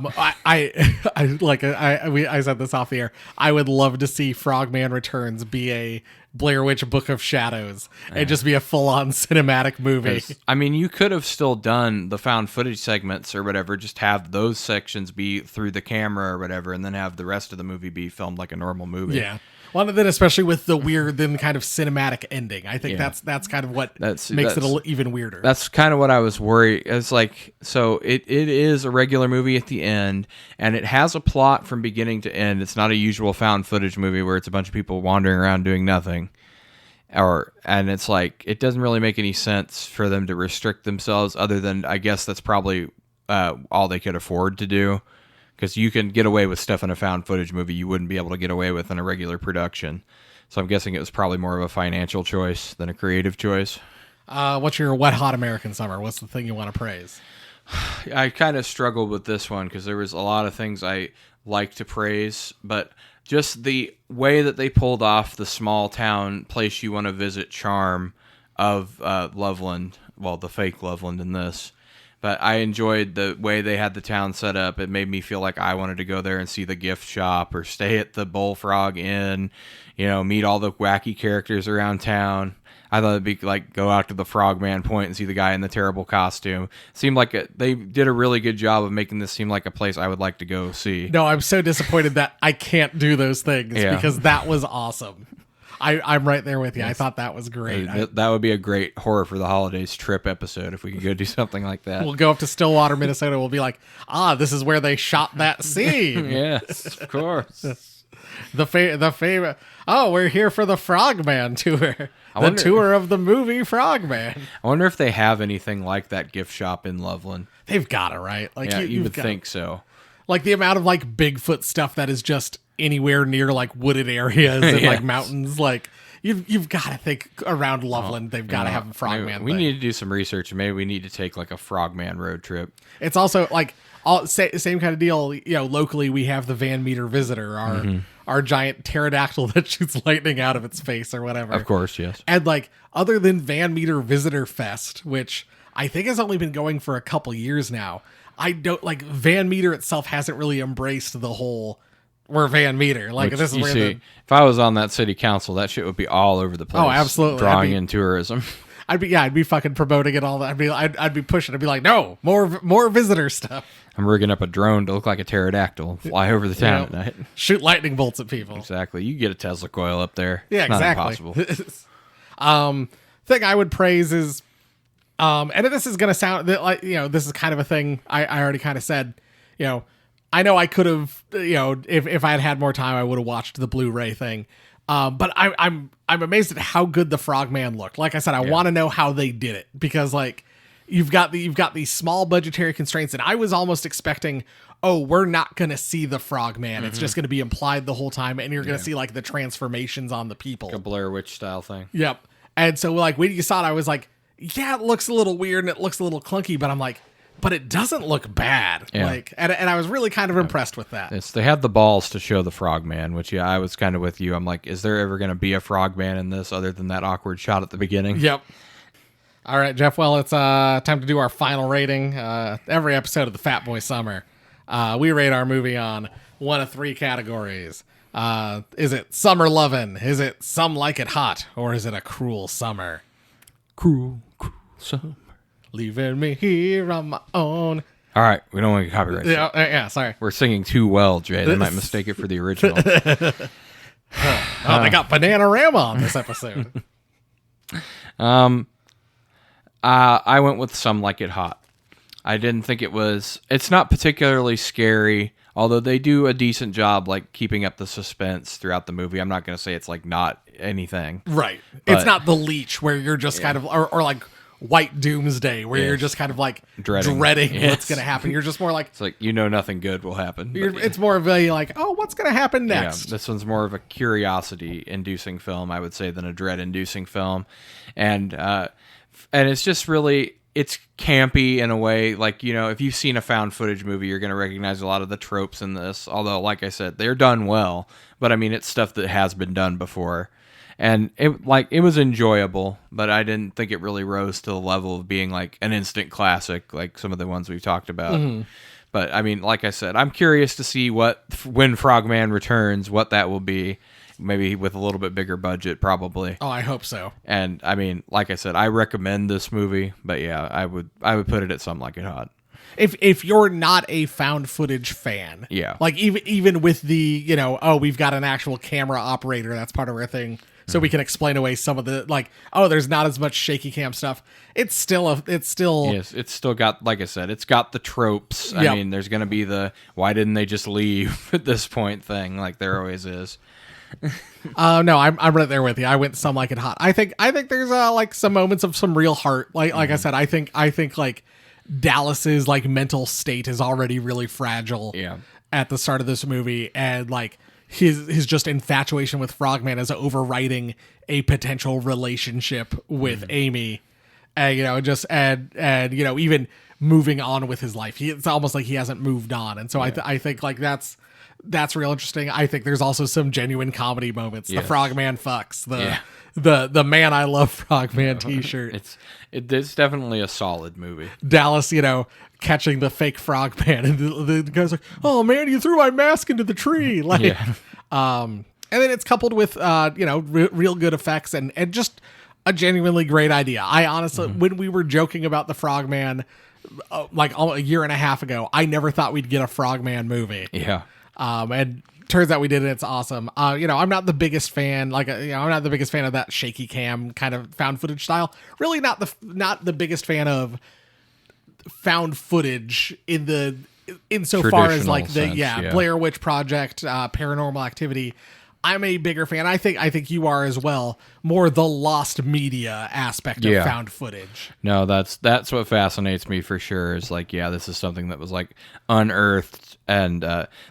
[SPEAKER 3] said this off the air. I would love to see Frogman Returns be a Blair Witch Book of Shadows and just be a full-on cinematic movie.
[SPEAKER 4] I mean, you could have still done the found footage segments or whatever, just have those sections be through the camera or whatever, and then have the rest of the movie be filmed like a normal movie.
[SPEAKER 3] Yeah. Well, then especially with the weird, then kind of cinematic ending. I think that's kind of what makes it even weirder.
[SPEAKER 4] That's kind of what I was worried. It's like, so it is a regular movie at the end, and it has a plot from beginning to end. It's not a usual found footage movie where it's a bunch of people wandering around doing nothing. And it's like, it doesn't really make any sense for them to restrict themselves other than, I guess that's probably all they could afford to do. Because you can get away with stuff in a found footage movie you wouldn't be able to get away with in a regular production. So I'm guessing it was probably more of a financial choice than a creative choice.
[SPEAKER 3] What's your wet hot American summer? What's the thing you want to praise?
[SPEAKER 4] I kind of struggled with this one because there was a lot of things I like to praise, but just the way that they pulled off the small town place you want to visit charm of Loveland, well, the fake Loveland in this. But I enjoyed the way they had the town set up. It made me feel like I wanted to go there and see the gift shop or stay at the Bullfrog Inn, meet all the wacky characters around town. I thought it'd be like go out to the Frogman Point and see the guy in the terrible costume. Seemed like they did a really good job of making this seem like a place I would like to go see.
[SPEAKER 3] No, I'm so disappointed that I can't do those things because that was awesome. I'm right there with you. Yes. I thought that was great.
[SPEAKER 4] That would be a great horror for the holidays trip episode if we could go do something like that.
[SPEAKER 3] We'll go up to Stillwater, Minnesota. We'll be like, this is where they shot that scene.
[SPEAKER 4] Yes, of course.
[SPEAKER 3] the favorite. Oh, we're here for the Frogman tour. The tour of the movie Frogman.
[SPEAKER 4] I wonder if they have anything like that gift shop in Loveland.
[SPEAKER 3] They've got it, right? Like
[SPEAKER 4] Yeah, you would
[SPEAKER 3] got
[SPEAKER 4] think so.
[SPEAKER 3] Like the amount of like Bigfoot stuff that is just anywhere near like wooded areas and like mountains. Like you've got to think around Loveland. They've got to have a Frogman.
[SPEAKER 4] We need to do some research. Maybe we need to take like a Frogman road trip.
[SPEAKER 3] It's also like same kind of deal. You know, locally we have the Van Meter Visitor, our giant pterodactyl that shoots lightning out of its face or whatever.
[SPEAKER 4] Of course, yes.
[SPEAKER 3] And like other than Van Meter Visitor Fest, which I think has only been going for a couple years now, I don't like Van Meter itself hasn't really embraced the whole we're Van Meter. Like
[SPEAKER 4] Which,
[SPEAKER 3] this is
[SPEAKER 4] you
[SPEAKER 3] where
[SPEAKER 4] see, if I was on that city council, that shit would be all over the place.
[SPEAKER 3] Oh, absolutely.
[SPEAKER 4] Drawing in tourism.
[SPEAKER 3] I'd be fucking promoting it all that. I'd be pushing. I'd be like, no, more visitor stuff.
[SPEAKER 4] I'm rigging up a drone to look like a pterodactyl, fly over the town at night.
[SPEAKER 3] Shoot lightning bolts at people.
[SPEAKER 4] Exactly. You get a Tesla coil up there.
[SPEAKER 3] Yeah,
[SPEAKER 4] It's
[SPEAKER 3] exactly.
[SPEAKER 4] not impossible.
[SPEAKER 3] Thing I would praise is, and this is gonna sound like this is kind of a thing I already kind of said. I know I could have if I had more time I would have watched the Blu-ray thing. But I'm amazed at how good the Frogman looked. Like I said, I want to know how they did it because like you've got these small budgetary constraints, and I was almost expecting, oh, we're not gonna see the Frogman. It's just gonna be implied the whole time, and you're gonna see like the transformations on the people,
[SPEAKER 4] Like a Blair Witch style thing.
[SPEAKER 3] Yep. And so like when you saw it, I was like, yeah, it looks a little weird and it looks a little clunky, but I'm like, but it doesn't look bad.
[SPEAKER 4] Yeah.
[SPEAKER 3] Like, and I was really kind of impressed with that.
[SPEAKER 4] They had the balls to show the Frogman, which I was kind of with you. I'm like, is there ever going to be a Frogman in this other than that awkward shot at the beginning?
[SPEAKER 3] Yep. All right, Jeff. Well, it's time to do our final rating. Every episode of the Fat Boy Summer, we rate our movie on one of three categories. Is it summer lovin'? Is it some like it hot? Or is it a cruel summer?
[SPEAKER 4] Cruel summer.
[SPEAKER 3] Leaving me here on my own.
[SPEAKER 4] All right, we don't want to get copyright.
[SPEAKER 3] Yeah, sorry.
[SPEAKER 4] We're singing too well, Jay. They might mistake it for the original.
[SPEAKER 3] They got Bananarama on this episode.
[SPEAKER 4] I went with Some Like It Hot. I didn't think it's not particularly scary, although they do a decent job like keeping up the suspense throughout the movie. I'm not going to say it's like not anything.
[SPEAKER 3] Right.
[SPEAKER 4] But
[SPEAKER 3] It's not The Leech where you're just kind of, or like White Doomsday where you're just kind of like dreading what's going to happen. You're just more like,
[SPEAKER 4] it's like, nothing good will happen.
[SPEAKER 3] It's more of a like, oh, what's going to happen next?
[SPEAKER 4] Yeah, this one's more of a curiosity-inducing film, I would say, than a dread-inducing film. And it's just really, it's campy in a way. Like, if you've seen a found footage movie, you're going to recognize a lot of the tropes in this. Although, like I said, they're done well. But, I mean, it's stuff that has been done before. And it was enjoyable, but I didn't think it really rose to the level of being like an instant classic, like some of the ones we've talked about. Mm-hmm. But I mean, like I said, I'm curious to see when Frogman returns, what that will be. Maybe with a little bit bigger budget, probably.
[SPEAKER 3] Oh, I hope so.
[SPEAKER 4] And I mean, like I said, I recommend this movie, but yeah, I would put it at Some Like It Hot.
[SPEAKER 3] If you're not a found footage fan,
[SPEAKER 4] yeah,
[SPEAKER 3] like even with the we've got an actual camera operator, that's part of our thing. So we can explain away some of the there's not as much shaky cam stuff. It's still
[SPEAKER 4] yes, it's still got, like I said, it's got the tropes. I mean, there's gonna be the why didn't they just leave at this point thing, like there always is.
[SPEAKER 3] No, I'm right there with you. I went Some Like It Hot. I think there's like some moments of some real heart. Like I said, I think like Dallas's like mental state is already really fragile.
[SPEAKER 4] Yeah. At
[SPEAKER 3] the start of this movie, and like his just infatuation with Frogman is overriding a potential relationship with Amy, and even moving on with his life. It's almost like he hasn't moved on, and so I think like that's real interesting. I think there's also some genuine comedy moments. Yes. The Frogman fucks the Man I Love Frogman T-shirt.
[SPEAKER 4] It's definitely a solid movie.
[SPEAKER 3] Dallas, catching the fake Frogman, and the guy's like, "Oh man, you threw my mask into the tree!" Like, and then it's coupled with real good effects and just a genuinely great idea. I honestly, when we were joking about the Frogman, like a year and a half ago, I never thought we'd get a Frogman movie.
[SPEAKER 4] Yeah.
[SPEAKER 3] And turns out we did, and it's awesome. I'm not the biggest fan. I'm not the biggest fan of that shaky cam kind of found footage style. Really, not the biggest fan of found footage in insofar as like the
[SPEAKER 4] Traditional sense, yeah.
[SPEAKER 3] Blair Witch Project, Paranormal Activity, I'm a bigger fan. I think you are as well. More the lost media aspect of found footage.
[SPEAKER 4] No, that's what fascinates me for sure. Is like, yeah, this is something that was like unearthed, and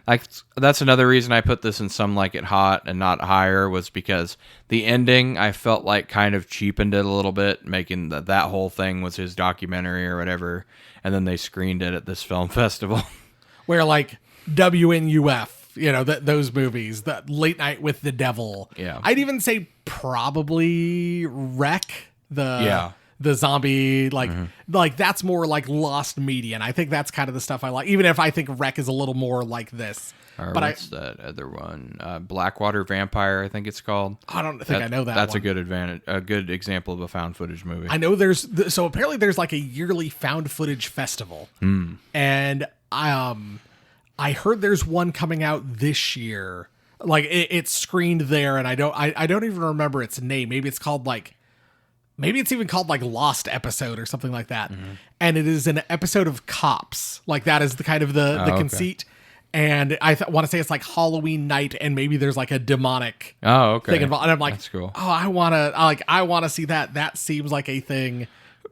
[SPEAKER 4] like that's another reason I put this in some like it hot and not higher, was because the ending I felt like kind of cheapened it a little bit, making that whole thing was his documentary or whatever, and then they screened it at this film festival.
[SPEAKER 3] Where like WNUF. Those movies, the Late Night with the Devil.
[SPEAKER 4] Yeah.
[SPEAKER 3] I'd even say probably Wreck, the zombie, like that's more like lost media. And I think that's kind of the stuff I like, even if I think Wreck is a little more like this.
[SPEAKER 4] Or
[SPEAKER 3] but
[SPEAKER 4] what's that other one? Blackwater Vampire, I think it's called.
[SPEAKER 3] I don't think I know that
[SPEAKER 4] That's
[SPEAKER 3] one.
[SPEAKER 4] a good example of a found footage movie.
[SPEAKER 3] I know so apparently there's like a yearly found footage festival. And I heard there's one coming out this year. Like it's screened there, and I don't even remember its name. Maybe it's even called like Lost Episode or something like that. And it is an episode of Cops. Like that is the kind of the conceit. And I want to say it's like Halloween night, and maybe there's like a demonic thing involved. And I'm like,
[SPEAKER 4] that's cool.
[SPEAKER 3] Oh, I want to see that. That seems like a thing.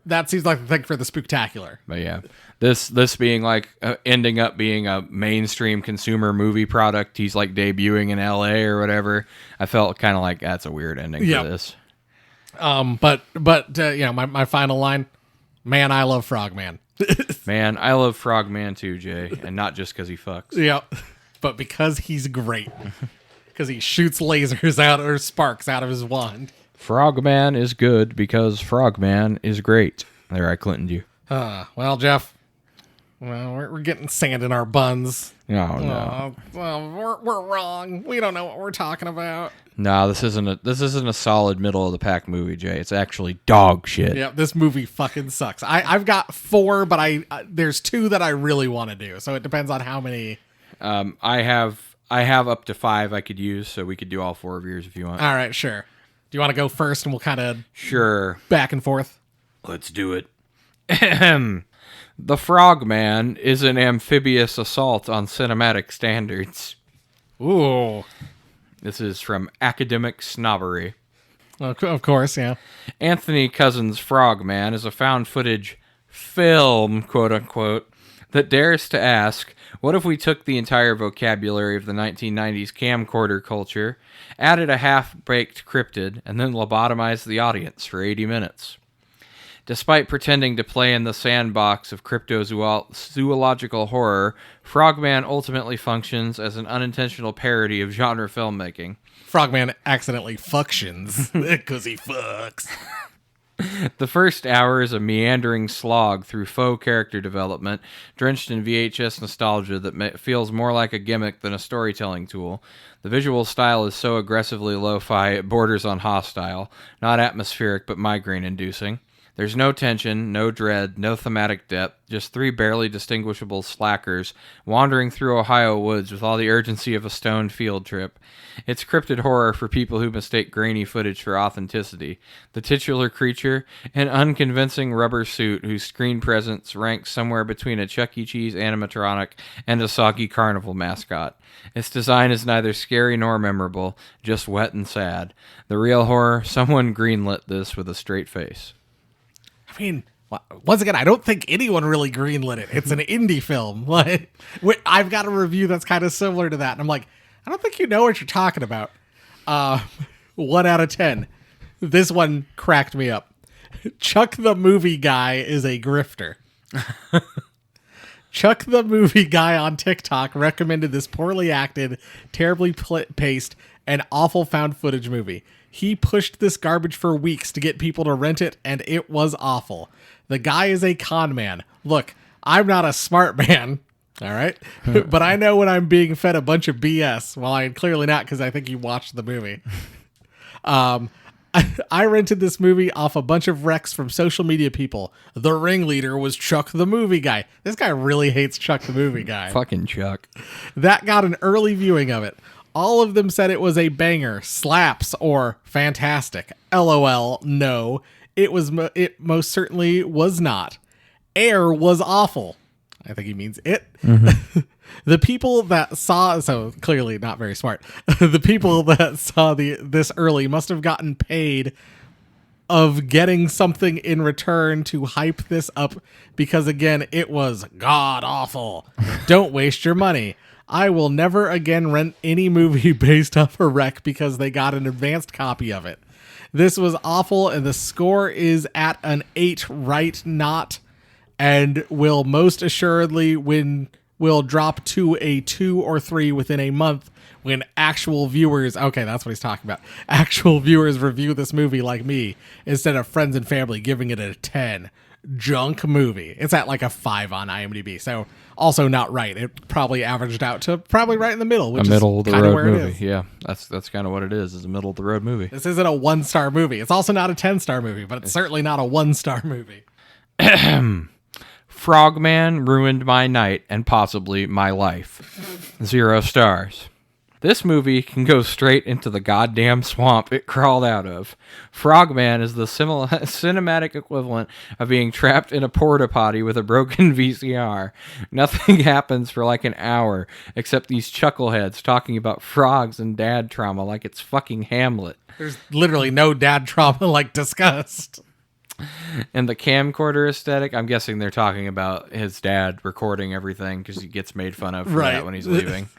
[SPEAKER 3] That seems like the thing for the spooktacular.
[SPEAKER 4] But yeah, this being like ending up being a mainstream consumer movie product, he's like debuting in LA or whatever. I felt kind of like that's a weird ending for this.
[SPEAKER 3] But my final line, man, I love Frogman.
[SPEAKER 4] Man, I love Frogman too, Jay, and not just because he fucks.
[SPEAKER 3] Yeah, but because he's great. Because he shoots lasers out or sparks out of his wand.
[SPEAKER 4] Frogman is good because Frogman is great. There, I Clintoned you.
[SPEAKER 3] Well, Jeff, we're getting sand in our buns.
[SPEAKER 4] Oh, no.
[SPEAKER 3] Well, we're wrong. We don't know what we're talking about.
[SPEAKER 4] No, this isn't a solid middle of the pack movie, Jay. It's actually dog shit.
[SPEAKER 3] Yeah, this movie fucking sucks. I've got 4, but there's 2 that I really want to do. So it depends on how many.
[SPEAKER 4] I have up to 5 I could use, so we could do all 4 of yours if you want.
[SPEAKER 3] All right, sure. Do you want to go first, and we'll kind of
[SPEAKER 4] sure
[SPEAKER 3] back and forth?
[SPEAKER 4] Let's do it. The Frogman is an amphibious assault on cinematic standards.
[SPEAKER 3] Ooh.
[SPEAKER 4] This is from Academic Snobbery.
[SPEAKER 3] Of course, yeah.
[SPEAKER 4] Anthony Cousins' Frogman is a found footage film, quote unquote, that dares to ask, what if we took the entire vocabulary of the 1990s camcorder culture, added a half-baked cryptid, and then lobotomized the audience for 80 minutes? Despite pretending to play in the sandbox of cryptozoological horror, Frogman ultimately functions as an unintentional parody of genre filmmaking.
[SPEAKER 3] Frogman accidentally functions because he fucks.
[SPEAKER 4] The first hour is a meandering slog through faux character development, drenched in VHS nostalgia that feels more like a gimmick than a storytelling tool. The visual style is so aggressively lo-fi it borders on hostile, not atmospheric but migraine-inducing. There's no tension, no dread, no thematic depth, just 3 barely distinguishable slackers wandering through Ohio woods with all the urgency of a stoned field trip. It's cryptid horror for people who mistake grainy footage for authenticity. The titular creature, an unconvincing rubber suit whose screen presence ranks somewhere between a Chuck E. Cheese animatronic and a soggy carnival mascot. Its design is neither scary nor memorable, just wet and sad. The real horror, someone greenlit this with a straight face.
[SPEAKER 3] I mean, once again, I don't think anyone really greenlit it. It's an indie film. Like, I've got a review that's kind of similar to that, and I'm like, I don't think you know what you're talking about. 1 out of 10. This one cracked me up. Chuck the movie guy is a grifter. Chuck the movie guy on TikTok recommended this poorly acted, terribly paced, and awful found footage movie. He pushed this garbage for weeks to get people to rent it, and it was awful. The guy is a con man. Look, I'm not a smart man, all right? But I know when I'm being fed a bunch of BS. Well, I'm clearly not, because I think you watched the movie. I rented this movie off a bunch of recs from social media people. The ringleader was Chuck the movie guy. This guy really hates Chuck the movie guy.
[SPEAKER 4] Fucking Chuck.
[SPEAKER 3] That got an early viewing of it. All of them said it was a banger, slaps, or fantastic. LOL, no. It most certainly was not. Air was awful. I think he means it. The people that saw, so clearly not very smart. The people that saw this early must have gotten paid of getting something in return to hype this up because, again, it was god awful. Don't waste your money. I will never again rent any movie based off a wreck because they got an advanced copy of it. This was awful, and the score is at an 8 right not, and will most assuredly will drop to a 2 or 3 within a month when actual viewers, okay, that's what he's talking about, actual viewers review this movie like me instead of friends and family giving it a 10. Junk movie. It's at like a 5 on IMDb, so also not right. It probably averaged out to probably right in the middle, which
[SPEAKER 4] a middle of
[SPEAKER 3] is
[SPEAKER 4] the
[SPEAKER 3] kind of
[SPEAKER 4] road
[SPEAKER 3] where it
[SPEAKER 4] movie.
[SPEAKER 3] is.
[SPEAKER 4] Yeah, that's kind of what it is. Is a middle of the road movie.
[SPEAKER 3] This isn't a 1-star movie. It's also not a 10-star movie, but it's certainly not a 1-star movie.
[SPEAKER 4] Frogman ruined my night and possibly my life. 0 stars. This movie can go straight into the goddamn swamp it crawled out of. Frogman is the cinematic equivalent of being trapped in a porta potty with a broken VCR. Nothing happens for like an hour except these chuckleheads talking about frogs and dad trauma like it's fucking Hamlet.
[SPEAKER 3] There's literally no dad trauma like discussed.
[SPEAKER 4] And the camcorder aesthetic, I'm guessing they're talking about his dad recording everything because he gets made fun of for that when he's leaving.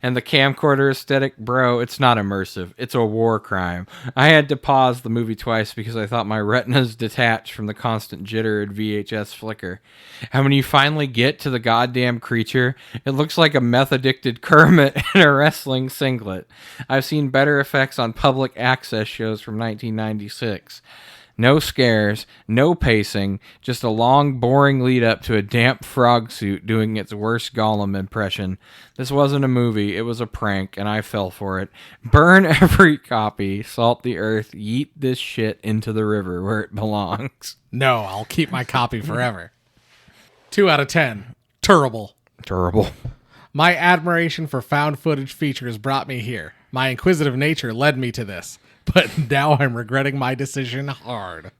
[SPEAKER 4] And the camcorder aesthetic, bro, it's not immersive. It's a war crime. I had to pause the movie twice because I thought my retinas detached from the constant jitter and VHS flicker. And when you finally get to the goddamn creature, it looks like a meth-addicted Kermit in a wrestling singlet. I've seen better effects on public access shows from 1996. No scares, no pacing, just a long, boring lead up to a damp frog suit doing its worst Gollum impression. This wasn't a movie, it was a prank, and I fell for it. Burn every copy, salt the earth, yeet this shit into the river where it belongs.
[SPEAKER 3] No, I'll keep my copy forever. 2 out of 10. Terrible.
[SPEAKER 4] Terrible.
[SPEAKER 3] My admiration for found footage features brought me here. My inquisitive nature led me to this. But now I'm regretting my decision hard.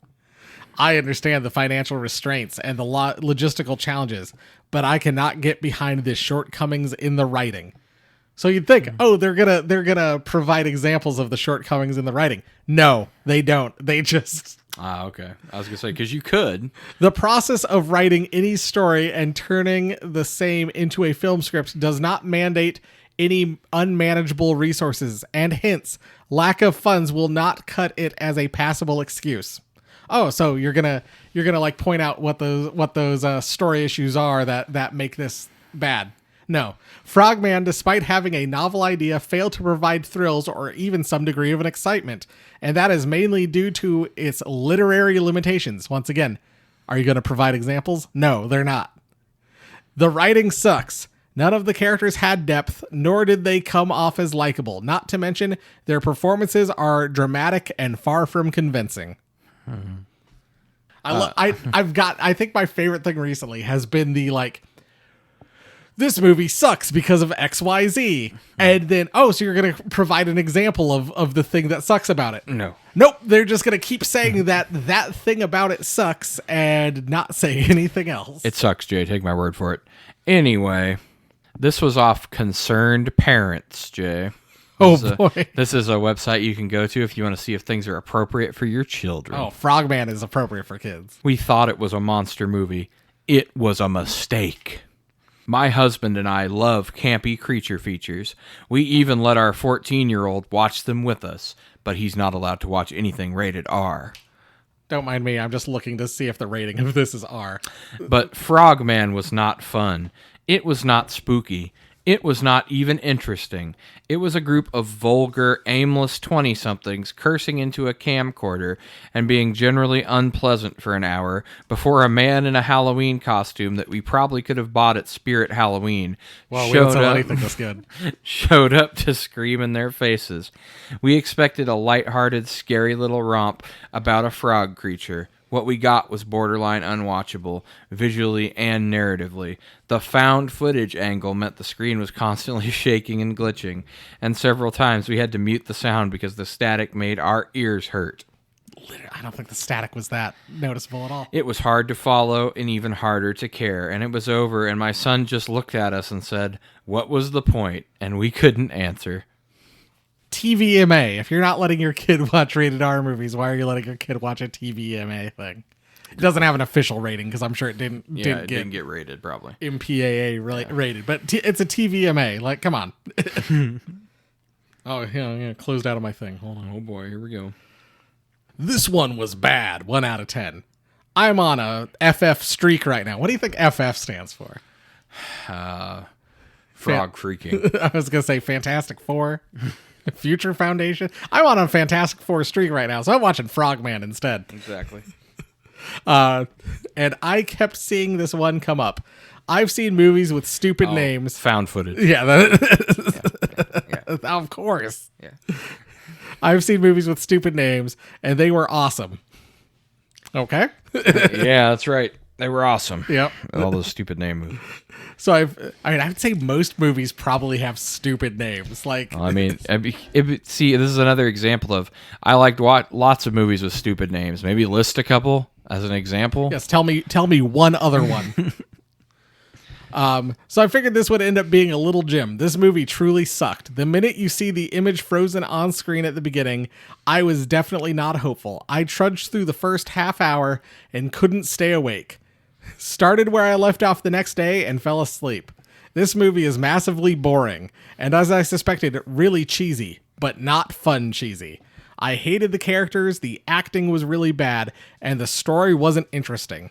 [SPEAKER 3] I understand the financial restraints and the logistical challenges, but I cannot get behind the shortcomings in the writing. So you'd think, oh, they're gonna provide examples of the shortcomings in the writing. No, they don't. They just...
[SPEAKER 4] Okay. I was going to say, because you could.
[SPEAKER 3] The process of writing any story and turning the same into a film script does not mandate any unmanageable resources, and hence, lack of funds will not cut it as a passable excuse. Oh, so you're gonna like point out what those story issues are that make this bad. No. Frogman, despite having a novel idea, failed to provide thrills or even some degree of an excitement, and that is mainly due to its literary limitations. Once again, are you going to provide examples? No, they're not. The writing sucks. None of the characters had depth, nor did they come off as likable. Not to mention, their performances are dramatic and far from convincing. I think my favorite thing recently has been the like, this movie sucks because of XYZ. And then, oh, so you're going to provide an example of the thing that sucks about it.
[SPEAKER 4] No.
[SPEAKER 3] Nope. They're just going to keep saying that thing about it sucks and not say anything else.
[SPEAKER 4] It sucks, Jay. Take my word for it. Anyway, this was off Concerned Parents, Jay.
[SPEAKER 3] Boy.
[SPEAKER 4] This is a website you can go to if you want to see if things are appropriate for your children.
[SPEAKER 3] Oh, Frogman is appropriate for kids.
[SPEAKER 4] We thought it was a monster movie. It was a mistake. My husband and I love campy creature features. We even let our 14-year-old watch them with us, but he's not allowed to watch anything rated R.
[SPEAKER 3] Don't mind me, I'm just looking to see if the rating of this is R.
[SPEAKER 4] But Frogman was not fun. It was not spooky. It was not even interesting. It was a group of vulgar, aimless 20-somethings cursing into a camcorder and being generally unpleasant for an hour before a man in a Halloween costume that we probably could have bought at Spirit Halloween showed up to scream in their faces. We expected a lighthearted, scary little romp about a frog creature. What we got was borderline unwatchable, visually and narratively. The found footage angle meant the screen was constantly shaking and glitching, and several times we had to mute the sound because the static made our ears hurt.
[SPEAKER 3] I don't think the static was that noticeable at all.
[SPEAKER 4] It was hard to follow and even harder to care, and it was over, and my son just looked at us and said, "What was the point?" And we couldn't answer.
[SPEAKER 3] TVMA. If you're not letting your kid watch rated R movies, why are you letting your kid watch a TVMA thing? It doesn't have an official rating because I'm sure it didn't
[SPEAKER 4] get rated, probably.
[SPEAKER 3] MPAA rated, but it's a TVMA. Like, come on. Oh, yeah, closed out of my thing. Hold on.
[SPEAKER 4] Oh boy, here we go.
[SPEAKER 3] This one was bad. 1 out of 10. I'm on a FF streak right now. What do you think FF stands for?
[SPEAKER 4] Frog freaking.
[SPEAKER 3] I was going to say Fantastic Four. Future Foundation. I'm on a Fantastic Four streak right now, so I'm watching Frogman instead.
[SPEAKER 4] Exactly.
[SPEAKER 3] And I kept seeing this one come up. I've seen movies with stupid names.
[SPEAKER 4] Found footage.
[SPEAKER 3] Yeah,
[SPEAKER 4] Yeah.
[SPEAKER 3] of course.
[SPEAKER 4] Yeah.
[SPEAKER 3] I've seen movies with stupid names, and they were awesome. Okay?
[SPEAKER 4] Yeah, that's right. They were awesome.
[SPEAKER 3] Yep.
[SPEAKER 4] All those stupid name movies.
[SPEAKER 3] So I would say most movies probably have stupid names. Like,
[SPEAKER 4] Well, I mean, see, this is another example of I liked lots of movies with stupid names. Maybe list a couple as an example.
[SPEAKER 3] yes, tell me one other one. So I figured this would end up being a little gem. This movie truly sucked. The minute you see the image frozen on screen at the beginning, I was definitely not hopeful. I trudged through the first half hour and couldn't stay awake. Started where I left off the next day and fell asleep. This movie is massively boring, and as I suspected, really cheesy, but not fun cheesy. I hated the characters, the acting was really bad, and the story wasn't interesting.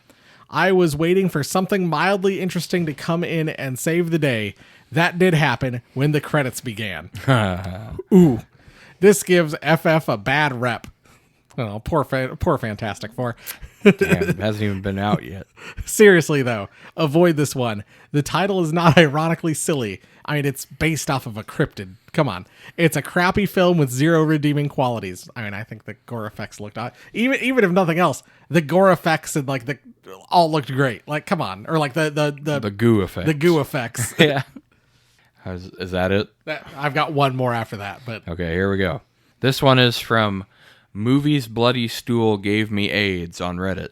[SPEAKER 3] I was waiting for something mildly interesting to come in and save the day. That did happen when the credits began. Ooh, this gives FF a bad rep. Oh, poor Fantastic Four.
[SPEAKER 4] Damn, it hasn't even been out yet.
[SPEAKER 3] Seriously, though, avoid this one. The title is not ironically silly. I mean, it's based off of a cryptid. Come on. It's a crappy film with zero redeeming qualities. I mean, I think the gore effects looked odd. Even if nothing else, the gore effects and like the all looked great. Like, come on. Or like the
[SPEAKER 4] goo effects.
[SPEAKER 3] The goo effects.
[SPEAKER 4] Yeah. Is that it?
[SPEAKER 3] I've got one more after that, but
[SPEAKER 4] Okay, here we go. This one is from Movies Bloody Stool Gave Me AIDS on Reddit.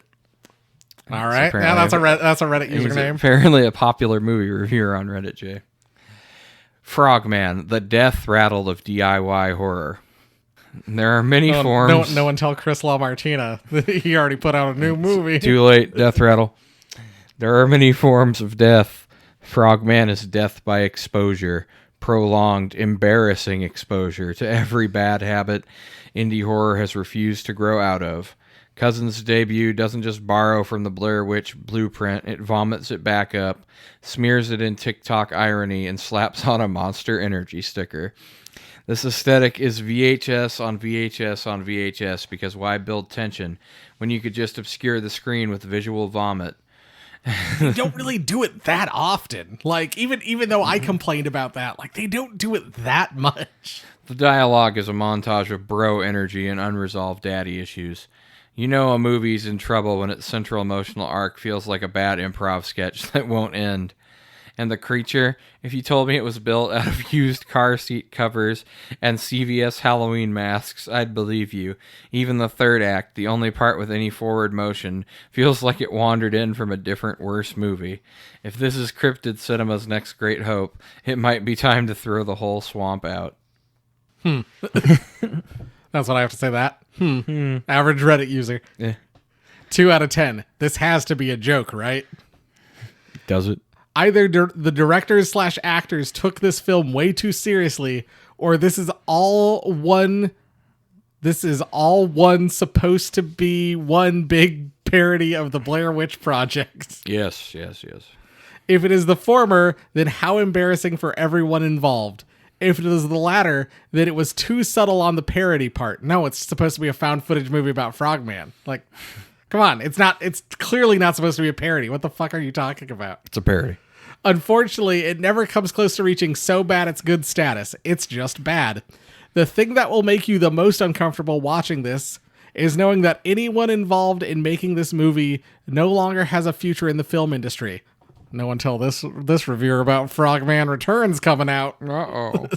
[SPEAKER 3] all right. Yeah, that's a Reddit
[SPEAKER 4] He's
[SPEAKER 3] username.
[SPEAKER 4] apparently a popular movie reviewer on Reddit, Jay. Frogman, the death rattle of DIY horror. There are many forms.
[SPEAKER 3] No one tell Chris LaMartina. He already put out a new movie.
[SPEAKER 4] Too late, death rattle. There are many forms of death. Frogman is death by exposure, prolonged, embarrassing exposure to every bad habit indie horror has refused to grow out of. Cousin's debut doesn't just borrow from the Blair Witch blueprint, it vomits it back up, smears it in TikTok irony, and slaps on a Monster Energy sticker. This aesthetic is VHS on VHS on VHS, because why build tension when you could just obscure the screen with visual vomit?
[SPEAKER 3] They don't really do it that often. Like, even though I complained about that, like, they don't do it that much.
[SPEAKER 4] The dialogue is a montage of bro energy and unresolved daddy issues. You know a movie's in trouble when its central emotional arc feels like a bad improv sketch that won't end. And the creature, if you told me it was built out of used car seat covers and CVS Halloween masks, I'd believe you. Even the third act, the only part with any forward motion, feels like it wandered in from a different, worse movie. If this is cryptid cinema's next great hope, it might be time to throw the whole swamp out.
[SPEAKER 3] That's what I have to say that. Average Reddit user.
[SPEAKER 4] Yeah.
[SPEAKER 3] 2 out of 10. This has to be a joke, right?
[SPEAKER 4] Does it?
[SPEAKER 3] Either the directors / actors took this film way too seriously, or this is all one supposed to be one big parody of the Blair Witch Project.
[SPEAKER 4] Yes.
[SPEAKER 3] If it is the former, then how embarrassing for everyone involved. If it is the latter, then it was too subtle on the parody part. No, it's supposed to be a found footage movie about Frogman. Like, come on, it's clearly not supposed to be a parody. What the fuck are you talking about?
[SPEAKER 4] It's a parody.
[SPEAKER 3] Unfortunately, it never comes close to reaching so bad it's good status. It's just bad. The thing that will make you the most uncomfortable watching this is knowing that anyone involved in making this movie no longer has a future in the film industry. No until this review about Frogman Returns coming out.
[SPEAKER 4] Uh-oh.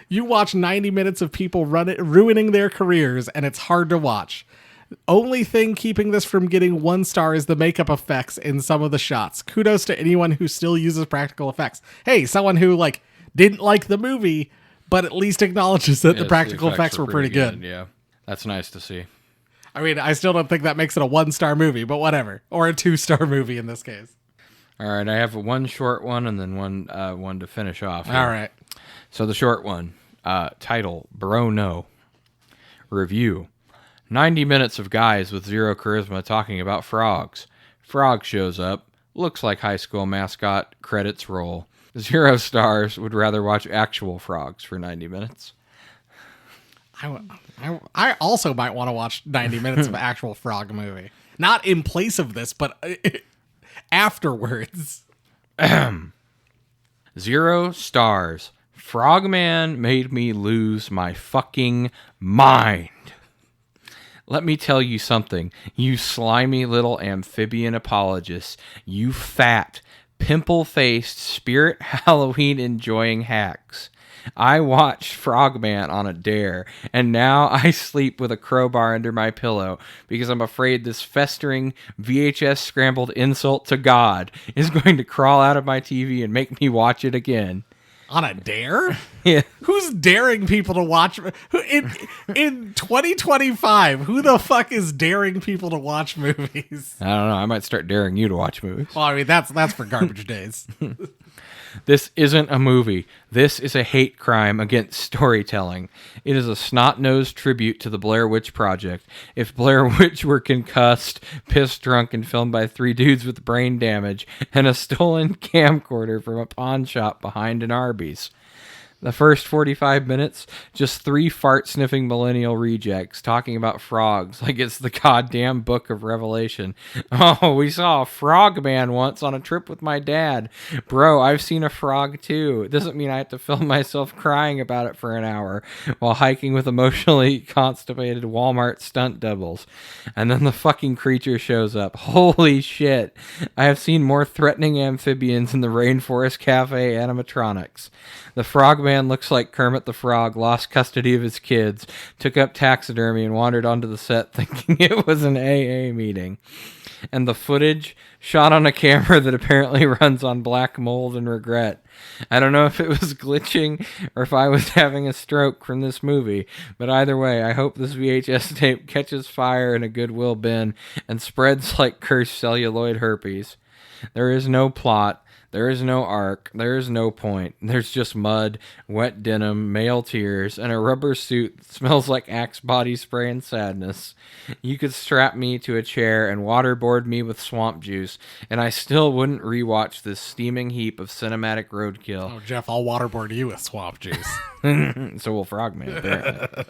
[SPEAKER 3] You watch 90 minutes of people ruining their careers, and it's hard to watch. Only thing keeping this from getting 1 star is the makeup effects in some of the shots. Kudos to anyone who still uses practical effects. Hey, someone who like didn't like the movie, but at least acknowledges that the practical effects were pretty good.
[SPEAKER 4] Yeah, that's nice to see.
[SPEAKER 3] I mean, I still don't think that makes it a 1-star movie, but whatever. Or a 2-star movie in this case.
[SPEAKER 4] All right, I have one short one and then one to finish off here.
[SPEAKER 3] All right.
[SPEAKER 4] So the short one, title, Bro No. Review, 90 minutes of guys with zero charisma talking about frogs. Frog shows up, looks like high school mascot, credits roll. 0 stars, would rather watch actual frogs for 90 minutes.
[SPEAKER 3] I also might want to watch 90 minutes of actual frog movie. Not in place of this, but afterwards.
[SPEAKER 4] 0 stars. Frogman made me lose my fucking mind. Let me tell you something, you slimy little amphibian apologists, you fat, pimple-faced, spirit Halloween-enjoying hacks. I watched Frogman on a dare, and now I sleep with a crowbar under my pillow because I'm afraid this festering VHS scrambled insult to God is going to crawl out of my TV and make me watch it again.
[SPEAKER 3] On a dare?
[SPEAKER 4] Yeah.
[SPEAKER 3] Who's daring people to watch? In 2025, who the fuck is daring people to watch movies?
[SPEAKER 4] I don't know. I might start daring you to watch movies.
[SPEAKER 3] Well, I mean, that's for garbage days.
[SPEAKER 4] This isn't a movie. This is a hate crime against storytelling. It is a snot-nosed tribute to the Blair Witch Project. If Blair Witch were concussed, pissed drunk, and filmed by 3 dudes with brain damage and a stolen camcorder from a pawn shop behind an Arby's. The first 45 minutes, just 3 fart-sniffing millennial rejects talking about frogs like it's the goddamn book of Revelation. Oh, we saw a frogman once on a trip with my dad. Bro, I've seen a frog too. It doesn't mean I have to film myself crying about it for an hour while hiking with emotionally constipated Walmart stunt doubles. And then the fucking creature shows up. Holy shit. I have seen more threatening amphibians in the Rainforest Cafe animatronics. The frogman looks like Kermit the Frog lost custody of his kids, took up taxidermy, and wandered onto the set thinking it was an AA meeting. And the footage, shot on a camera that apparently runs on black mold and regret. I don't know if it was glitching or if I was having a stroke from this movie, but either way, I hope this VHS tape catches fire in a Goodwill bin and spreads like cursed celluloid herpes. There is no plot. There is no arc. There is no point. There's just mud, wet denim, male tears, and a rubber suit that smells like Axe body spray and sadness. You could strap me to a chair and waterboard me with swamp juice, and I still wouldn't rewatch this steaming heap of cinematic roadkill.
[SPEAKER 3] Oh, Jeff, I'll waterboard you with swamp juice.
[SPEAKER 4] So will Frogman, apparently.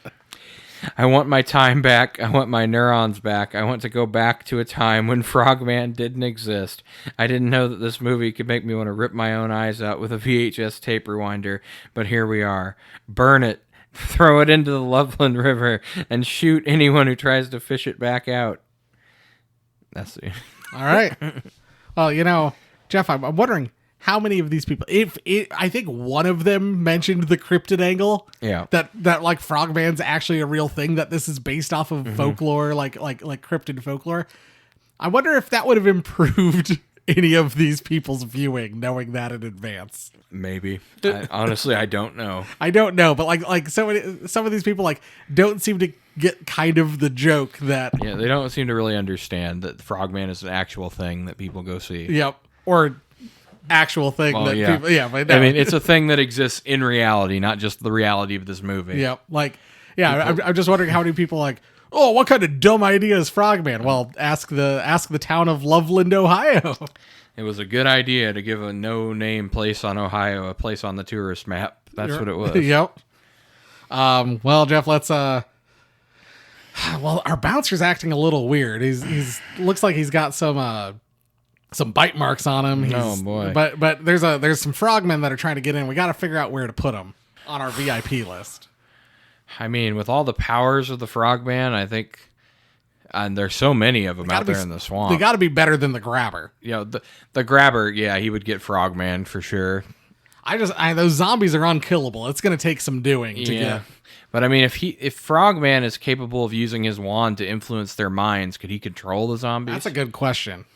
[SPEAKER 4] I want my time back. I want my neurons back. I want to go back to a time when Frogman didn't exist. I didn't know that this movie could make me want to rip my own eyes out with a VHS tape rewinder, but here we are. Burn it. Throw it into the Loveland River and shoot anyone who tries to fish it back out. That's it.
[SPEAKER 3] All right. Well, Jeff, I'm wondering how many of these people, I think one of them mentioned the cryptid angle.
[SPEAKER 4] Yeah.
[SPEAKER 3] That like Frogman's actually a real thing, that this is based off of folklore, like cryptid folklore. I wonder if that would have improved any of these people's viewing, knowing that in advance.
[SPEAKER 4] Maybe. Honestly, I don't know.
[SPEAKER 3] I don't know, but like some of these people like don't seem to get kind of the joke that.
[SPEAKER 4] Yeah, they don't seem to really understand that Frogman is an actual thing that people go see.
[SPEAKER 3] Yep. Or actual thing that people, but no.
[SPEAKER 4] I mean, it's a thing that exists in reality, not just the reality of this movie.
[SPEAKER 3] Yep. I'm just wondering how many people like, oh, what kind of dumb idea is Frogman? Well, ask the town of Loveland, Ohio.
[SPEAKER 4] It was a good idea to give a no-name place on Ohio a place on the tourist map. That's what it was.
[SPEAKER 3] Yep. Well, Jeff, let's well, our bouncer's acting a little weird. He's looks like he's got some bite marks on him.
[SPEAKER 4] Oh boy.
[SPEAKER 3] But there's some frogmen that are trying to get in. We got to figure out where to put them on our VIP list.
[SPEAKER 4] I mean, with all the powers of the Frogman, I think, and there's so many of them out there in the swamp.
[SPEAKER 3] They got to be better than the grabber.
[SPEAKER 4] The grabber, yeah, he would get Frogman for sure.
[SPEAKER 3] Those zombies are unkillable. It's going to take some doing to get.
[SPEAKER 4] But I mean, if Frogman is capable of using his wand to influence their minds, could he control the zombies?
[SPEAKER 3] That's a good question.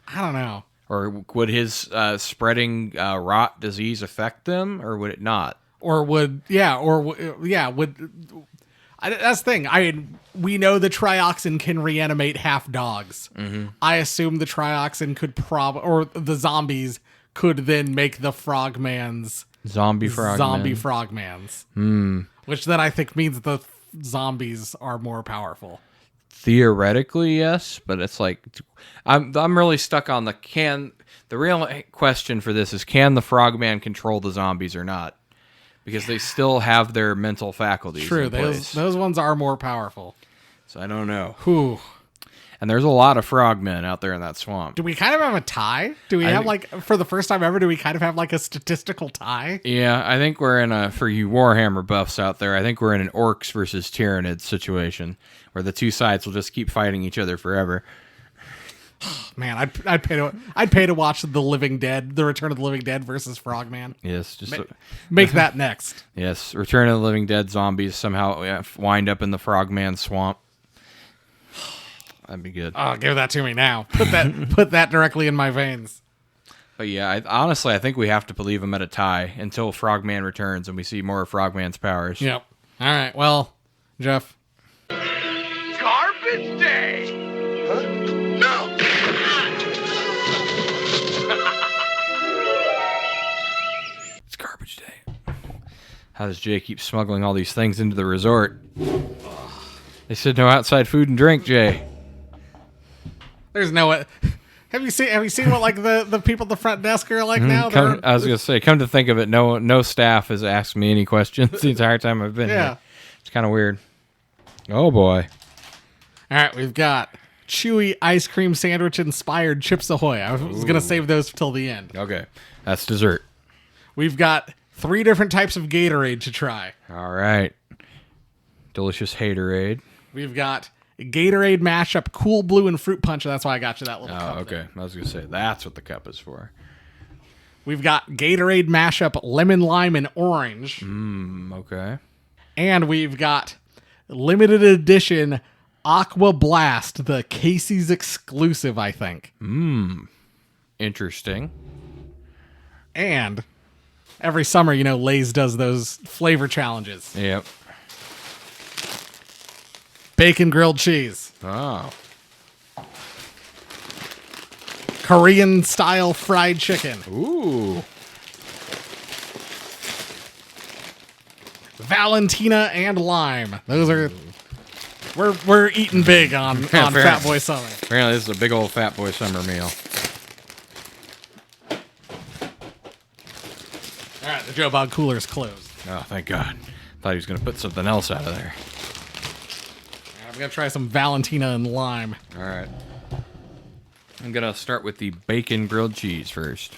[SPEAKER 3] I don't know.
[SPEAKER 4] Or would his spreading rot disease affect them, or would it not?
[SPEAKER 3] Or would that's the thing. We know the trioxin can reanimate half dogs.
[SPEAKER 4] Mm-hmm.
[SPEAKER 3] I assume the trioxin could or the zombies could then make the frogmans
[SPEAKER 4] Zombie
[SPEAKER 3] frogmans. Which then I think means the zombies are more powerful.
[SPEAKER 4] Theoretically, yes, but it's like I'm really stuck on the real question for this is, can the Frogman control the zombies or not? Because they still have their mental faculties.
[SPEAKER 3] True, those ones are more powerful.
[SPEAKER 4] So I don't know.
[SPEAKER 3] Whew.
[SPEAKER 4] And there's a lot of frogmen out there in that swamp.
[SPEAKER 3] Do we kind of have a tie? Do we have for the first time ever, do we kind of have like a statistical tie?
[SPEAKER 4] Yeah, I think we're in for you Warhammer buffs out there, I think we're in an orcs versus Tyranids situation where the two sides will just keep fighting each other forever.
[SPEAKER 3] Man, I'd pay to watch The Living Dead, The Return of the Living Dead versus Frogman.
[SPEAKER 4] Yes, just
[SPEAKER 3] make that next.
[SPEAKER 4] Yes, Return of the Living Dead zombies somehow wind up in the Frogman swamp. That'd be good.
[SPEAKER 3] Oh, give that to me now. Put that directly in my veins.
[SPEAKER 4] But yeah, honestly, I think we have to leave him at a tie until Frogman returns and we see more of Frogman's powers.
[SPEAKER 3] Yep. All right. Well, Jeff.
[SPEAKER 1] Garbage day! Huh? No!
[SPEAKER 4] It's garbage day. How does Jay keep smuggling all these things into the resort? They said no outside food and drink, Jay.
[SPEAKER 3] There's no way. Have you seen what like the people at the front desk are like now?
[SPEAKER 4] I was gonna say, come to think of it, no staff has asked me any questions the entire time I've been here. It's kind of weird. Oh boy!
[SPEAKER 3] All right, we've got chewy ice cream sandwich inspired Chips Ahoy. I was gonna save those till the end.
[SPEAKER 4] Okay, that's dessert.
[SPEAKER 3] We've got 3 different types of Gatorade to try.
[SPEAKER 4] All right, delicious Haterade.
[SPEAKER 3] We've got Gatorade mashup, Cool Blue and Fruit Punch. That's why I got you that little cup.
[SPEAKER 4] Oh, okay.
[SPEAKER 3] There.
[SPEAKER 4] I was gonna say that's what the cup is for.
[SPEAKER 3] We've got Gatorade mashup, Lemon, Lime, and Orange.
[SPEAKER 4] Okay.
[SPEAKER 3] And we've got limited edition Aqua Blast, the Casey's exclusive, I think.
[SPEAKER 4] Interesting.
[SPEAKER 3] And every summer, Lay's does those flavor challenges.
[SPEAKER 4] Yep.
[SPEAKER 3] Bacon grilled cheese.
[SPEAKER 4] Oh.
[SPEAKER 3] Korean style fried chicken.
[SPEAKER 4] Ooh.
[SPEAKER 3] Valentina and lime. Those are we're eating big on Fat Boy Summer.
[SPEAKER 4] Apparently this is a big old Fat Boy Summer meal.
[SPEAKER 3] All right, the Joe Bob cooler's closed.
[SPEAKER 4] Oh, thank God. Thought he was gonna put something else out of there.
[SPEAKER 3] I'm gonna try some Valentina and lime.
[SPEAKER 4] All right. I'm gonna start with the bacon grilled cheese first.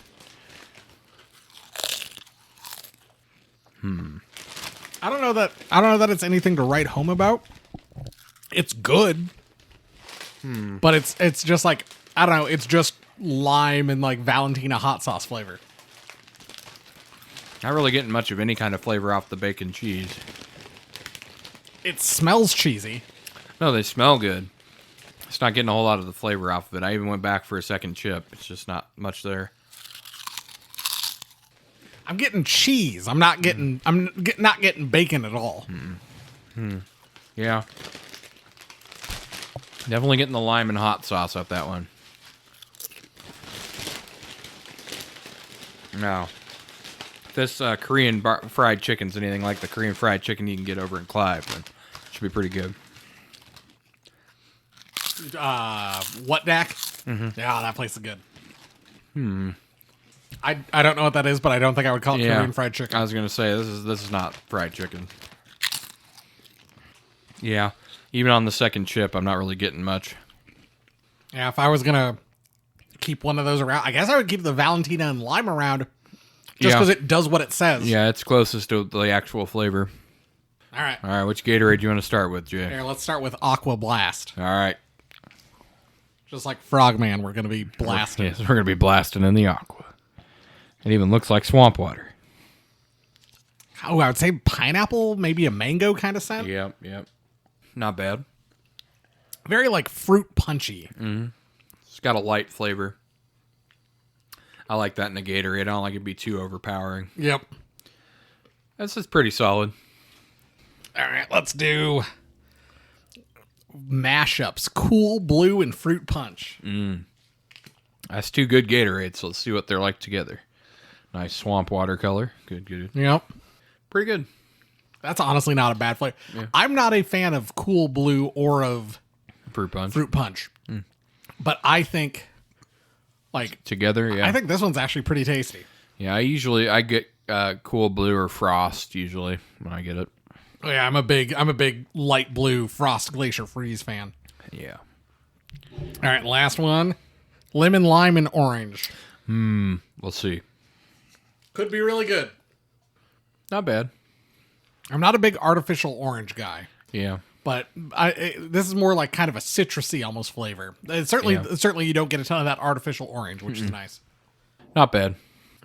[SPEAKER 3] I don't know that it's anything to write home about. It's good. But it's just like, I don't know, it's just lime and like Valentina hot sauce flavor.
[SPEAKER 4] Not really getting much of any kind of flavor off the bacon cheese.
[SPEAKER 3] It smells cheesy.
[SPEAKER 4] No, they smell good. It's not getting a whole lot of the flavor off of it. I even went back for a second chip. It's just not much there.
[SPEAKER 3] I'm getting cheese. I'm not getting bacon at all.
[SPEAKER 4] Yeah. Definitely getting the lime and hot sauce off that one. No. If this Korean fried chicken's anything like the Korean fried chicken you can get over in Clive, then it should be pretty good.
[SPEAKER 3] What Dak? Yeah, that place is good. I don't know what that is, but I don't think I would call it Korean fried chicken.
[SPEAKER 4] I was gonna say this is not fried chicken. Yeah, even on the second chip, I'm not really getting much.
[SPEAKER 3] Yeah, if I was gonna keep one of those around, I guess I would keep the Valentina and lime around, just because it does what it says.
[SPEAKER 4] Yeah, it's closest to the actual flavor.
[SPEAKER 3] All right.
[SPEAKER 4] All right, which Gatorade do you want to start with, Jay?
[SPEAKER 3] Here, let's start with Aqua Blast.
[SPEAKER 4] All right.
[SPEAKER 3] Just like Frogman, we're gonna be blasting.
[SPEAKER 4] Yes, we're gonna be blasting in the aqua. It even looks like swamp water.
[SPEAKER 3] I would say pineapple, maybe a mango kind of scent.
[SPEAKER 4] Yep. Not bad.
[SPEAKER 3] Very like fruit punchy.
[SPEAKER 4] It's got a light flavor. I like that in a Gatorade. I don't like it to be too overpowering.
[SPEAKER 3] Yep.
[SPEAKER 4] This is pretty solid.
[SPEAKER 3] All right, let's do mashups. Cool Blue and Fruit Punch.
[SPEAKER 4] That's two good Gatorades, so let's see what they're like together. Nice swamp water color. Good.
[SPEAKER 3] Yep.
[SPEAKER 4] Pretty good.
[SPEAKER 3] That's honestly not a bad flavor. Yeah. I'm not a fan of Cool Blue or of
[SPEAKER 4] Fruit Punch.
[SPEAKER 3] But I think, like...
[SPEAKER 4] Together, yeah.
[SPEAKER 3] I think this one's actually pretty tasty.
[SPEAKER 4] Yeah, I get Cool Blue or Frost, usually, when I get it.
[SPEAKER 3] Oh, yeah, I'm a big light blue Frost Glacier Freeze fan.
[SPEAKER 4] Yeah.
[SPEAKER 3] All right, last one. Lemon, lime, and orange.
[SPEAKER 4] We'll see.
[SPEAKER 3] Could be really good.
[SPEAKER 4] Not bad.
[SPEAKER 3] I'm not a big artificial orange guy.
[SPEAKER 4] Yeah.
[SPEAKER 3] But this is more like kind of a citrusy almost flavor. Certainly you don't get a ton of that artificial orange, which is nice.
[SPEAKER 4] Not bad.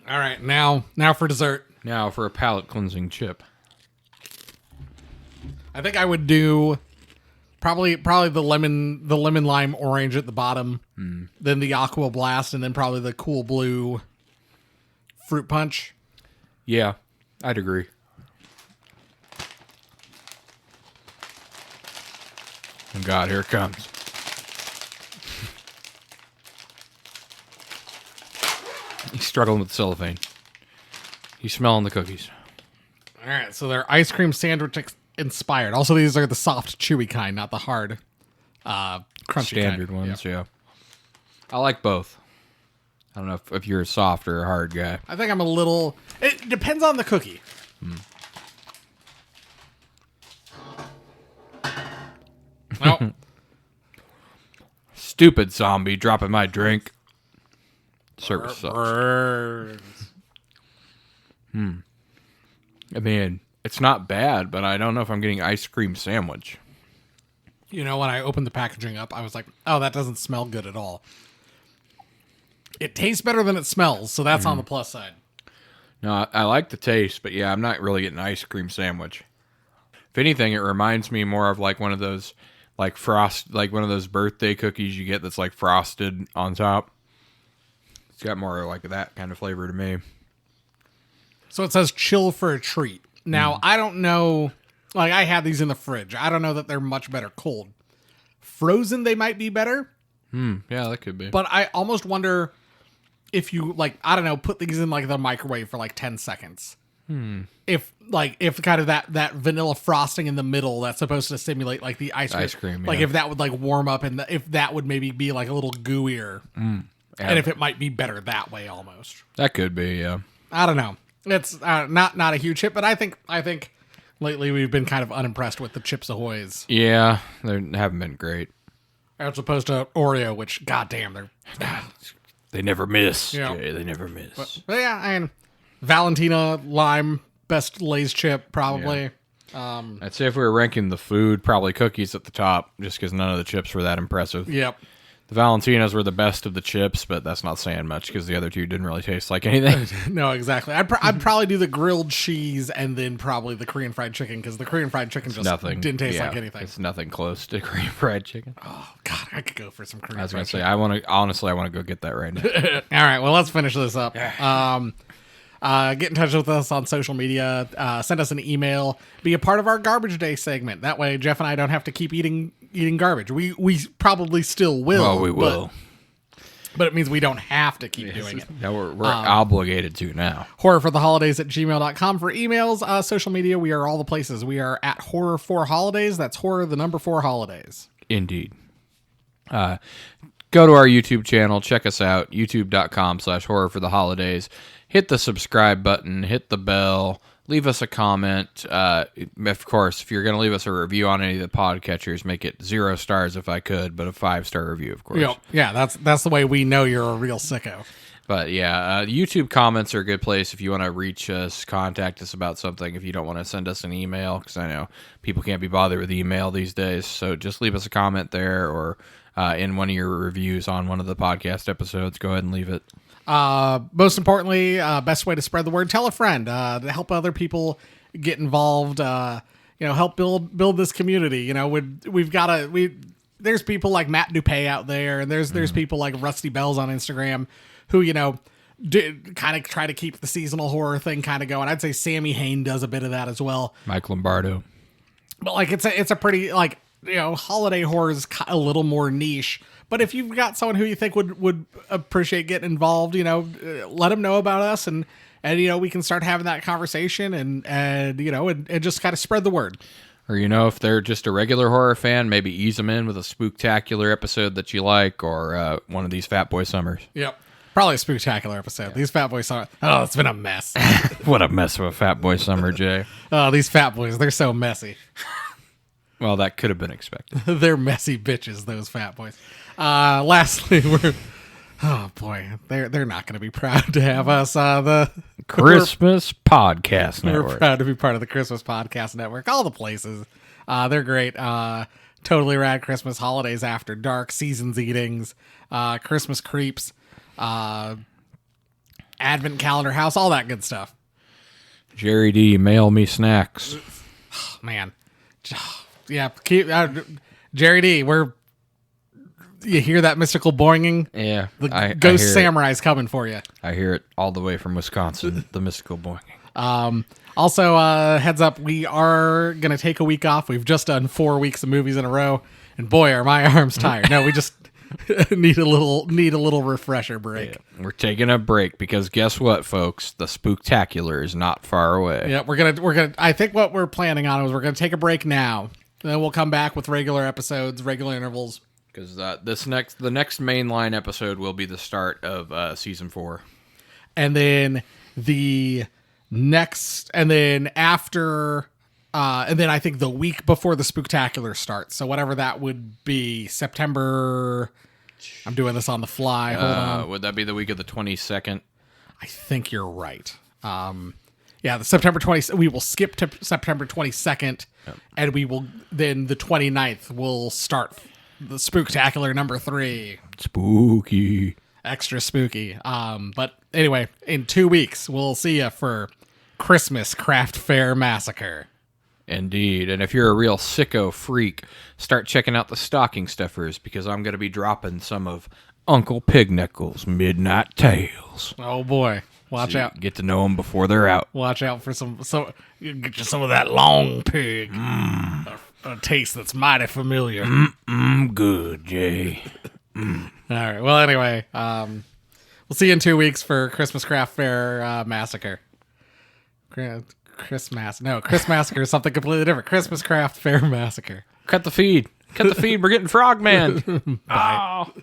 [SPEAKER 3] All right, now for dessert.
[SPEAKER 4] Now for a palate cleansing chip.
[SPEAKER 3] I think I would do probably the lemon lime orange at the bottom, then the aqua blast, and then probably the Cool Blue fruit punch.
[SPEAKER 4] Yeah, I'd agree. Oh God, here it comes. He's struggling with cellophane. He's smelling the cookies.
[SPEAKER 3] All right, so they're ice cream sandwich inspired. Also, these are the soft, chewy kind, not the hard, crunchy
[SPEAKER 4] standard
[SPEAKER 3] kind.
[SPEAKER 4] ones. Yeah, I like both. I don't know if you're a soft or a hard guy.
[SPEAKER 3] I think I'm a little. It depends on the cookie. Oh,
[SPEAKER 4] Stupid zombie dropping my drink. Service sucks. I mean, it's not bad, but I don't know if I'm getting ice cream sandwich.
[SPEAKER 3] You know, when I opened the packaging up, I was like, oh, that doesn't smell good at all. It tastes better than it smells, so that's on the plus side.
[SPEAKER 4] No, I like the taste, but yeah, I'm not really getting ice cream sandwich. If anything, it reminds me more of like one of those, like one of those birthday cookies you get that's like frosted on top. It's got more like that kind of flavor to me.
[SPEAKER 3] So it says chill for a treat. Now, I don't know, like I had these in the fridge. I don't know that they're much better cold. Frozen, they might be better.
[SPEAKER 4] Yeah, that could be.
[SPEAKER 3] But I almost wonder if you, like, I don't know, put these in like the microwave for like 10 seconds. If kind of that vanilla frosting in the middle that's supposed to simulate like the ice cream, like
[SPEAKER 4] yeah.
[SPEAKER 3] if that would like warm up and if that would maybe be like a little gooier, and if it might be better that way almost.
[SPEAKER 4] That could be, yeah.
[SPEAKER 3] I don't know. It's not a huge hit, but I think lately we've been kind of unimpressed with the Chips Ahoy's.
[SPEAKER 4] Yeah, they haven't been great.
[SPEAKER 3] As opposed to Oreo, which goddamn
[SPEAKER 4] they never miss.
[SPEAKER 3] Yeah.
[SPEAKER 4] Jay, they never miss.
[SPEAKER 3] But yeah, I mean, Valentina lime best Lay's chip probably.
[SPEAKER 4] Yeah. I'd say if we were ranking the food, probably cookies at the top, just because none of the chips were that impressive.
[SPEAKER 3] Yep.
[SPEAKER 4] The Valentinas were the best of the chips, but that's not saying much because the other two didn't really taste like anything.
[SPEAKER 3] No, exactly. I'd probably do the grilled cheese and then probably the Korean fried chicken because the Korean fried chicken just didn't taste like anything.
[SPEAKER 4] It's nothing close to Korean fried chicken.
[SPEAKER 3] Oh God, I could go for some Korean.
[SPEAKER 4] I was
[SPEAKER 3] fried
[SPEAKER 4] gonna say,
[SPEAKER 3] chicken.
[SPEAKER 4] I want to go get that right now.
[SPEAKER 3] All right, well, let's finish this up. Get in touch with us on social media. Send us an email. Be a part of our Garbage Day segment. That way, Jeff and I don't have to keep eating garbage. We probably still will.
[SPEAKER 4] Well, we will.
[SPEAKER 3] But it means we don't have to keep doing it.
[SPEAKER 4] No, we're obligated to now.
[SPEAKER 3] Horrorfortheholidays@gmail.com for emails. Social media, we are all the places. We are at Horror4Holidays. That's horror, the number 4 holidays.
[SPEAKER 4] Indeed. Go to our YouTube channel. Check us out. youtube.com/horrorfortheholidays. Hit the subscribe button. Hit the bell. Leave us a comment. Of course, if you're going to leave us a review on any of the podcatchers, make it 0 stars if I could, but a 5-star review, of course.
[SPEAKER 3] Yeah, that's the way we know you're a real sicko.
[SPEAKER 4] But yeah, YouTube comments are a good place if you want to reach us, contact us about something, if you don't want to send us an email, because I know people can't be bothered with email these days. So just leave us a comment there or in one of your reviews on one of the podcast episodes. Go ahead and leave it.
[SPEAKER 3] Most importantly, best way to spread the word, tell a friend to help other people get involved, help build this community. There's people like Matt Dupay out there, and there's people like Rusty Bells on Instagram who, kind of try to keep the seasonal horror thing kind of going. I'd say Sammy Hain does a bit of that as well.
[SPEAKER 4] Mike Lombardo.
[SPEAKER 3] But like it's a pretty like holiday horror is a little more niche. But if you've got someone who you think would appreciate getting involved, let them know about us, and we can start having that conversation and just kind of spread the word.
[SPEAKER 4] Or if they're just a regular horror fan, maybe ease them in with a spooktacular episode that you like, or one of these Fat Boy Summers.
[SPEAKER 3] Yep. Probably a spooktacular episode. These Fat Boy Summers. Oh, it's been a mess.
[SPEAKER 4] What a mess of a Fat Boy Summer, Jay.
[SPEAKER 3] Oh, these Fat Boys, they're so messy.
[SPEAKER 4] Well, that could have been expected.
[SPEAKER 3] They're messy bitches, those Fat Boys. Lastly, oh boy, they're not going to be proud to have us. The
[SPEAKER 4] Christmas Podcast Network.
[SPEAKER 3] We're proud to be part of the Christmas Podcast Network. All the places, they're great. Totally Rad Christmas, Holidays After Dark, Seasons Eatings, Christmas Creeps, Advent Calendar House, all that good stuff.
[SPEAKER 4] Jerry D, mail me snacks.
[SPEAKER 3] Oh, man, yeah, Jerry D, you hear that mystical boinging?
[SPEAKER 4] Yeah.
[SPEAKER 3] The Ghost Samurai's coming for you.
[SPEAKER 4] I hear it all the way from Wisconsin, the mystical boinging.
[SPEAKER 3] Also, heads up, we are going to take a week off. We've just done 4 weeks of movies in a row, and boy, are my arms tired. No, we just need a little refresher break.
[SPEAKER 4] Yeah, we're taking a break because guess what, folks? The Spooktacular is not far away.
[SPEAKER 3] Yeah, we're gonna. I think what we're planning on is we're gonna take a break now, and then we'll come back with regular episodes, regular intervals.
[SPEAKER 4] Because the next mainline episode will be the start of season 4,
[SPEAKER 3] and then after, and then I think the week before the Spooktacular starts. So whatever that would be, September. I'm doing this on the fly. Hold on.
[SPEAKER 4] Would that be the week of the 22nd?
[SPEAKER 3] I think you're right. The September 20th. We will skip to September 22nd, and we will then the 29th will start the Spooktacular number 3.
[SPEAKER 4] Spooky.
[SPEAKER 3] Extra spooky. But anyway, in 2 weeks, we'll see you for Christmas Craft Fair Massacre.
[SPEAKER 4] Indeed. And if you're a real sicko freak, start checking out the stocking stuffers, because I'm going to be dropping some of Uncle Pignickel's Midnight Tales.
[SPEAKER 3] Oh boy. Watch out.
[SPEAKER 4] Get to know them before they're out.
[SPEAKER 3] Watch out for get you some of that long pig. A taste that's mighty familiar.
[SPEAKER 4] Good, Jay.
[SPEAKER 3] All right. Well, anyway, we'll see you in 2 weeks for Christmas Craft Fair Massacre. Chris Massacre is something completely different. Christmas Craft Fair Massacre.
[SPEAKER 4] Cut the feed. We're getting Frogman.
[SPEAKER 3] Bye.
[SPEAKER 4] Oh.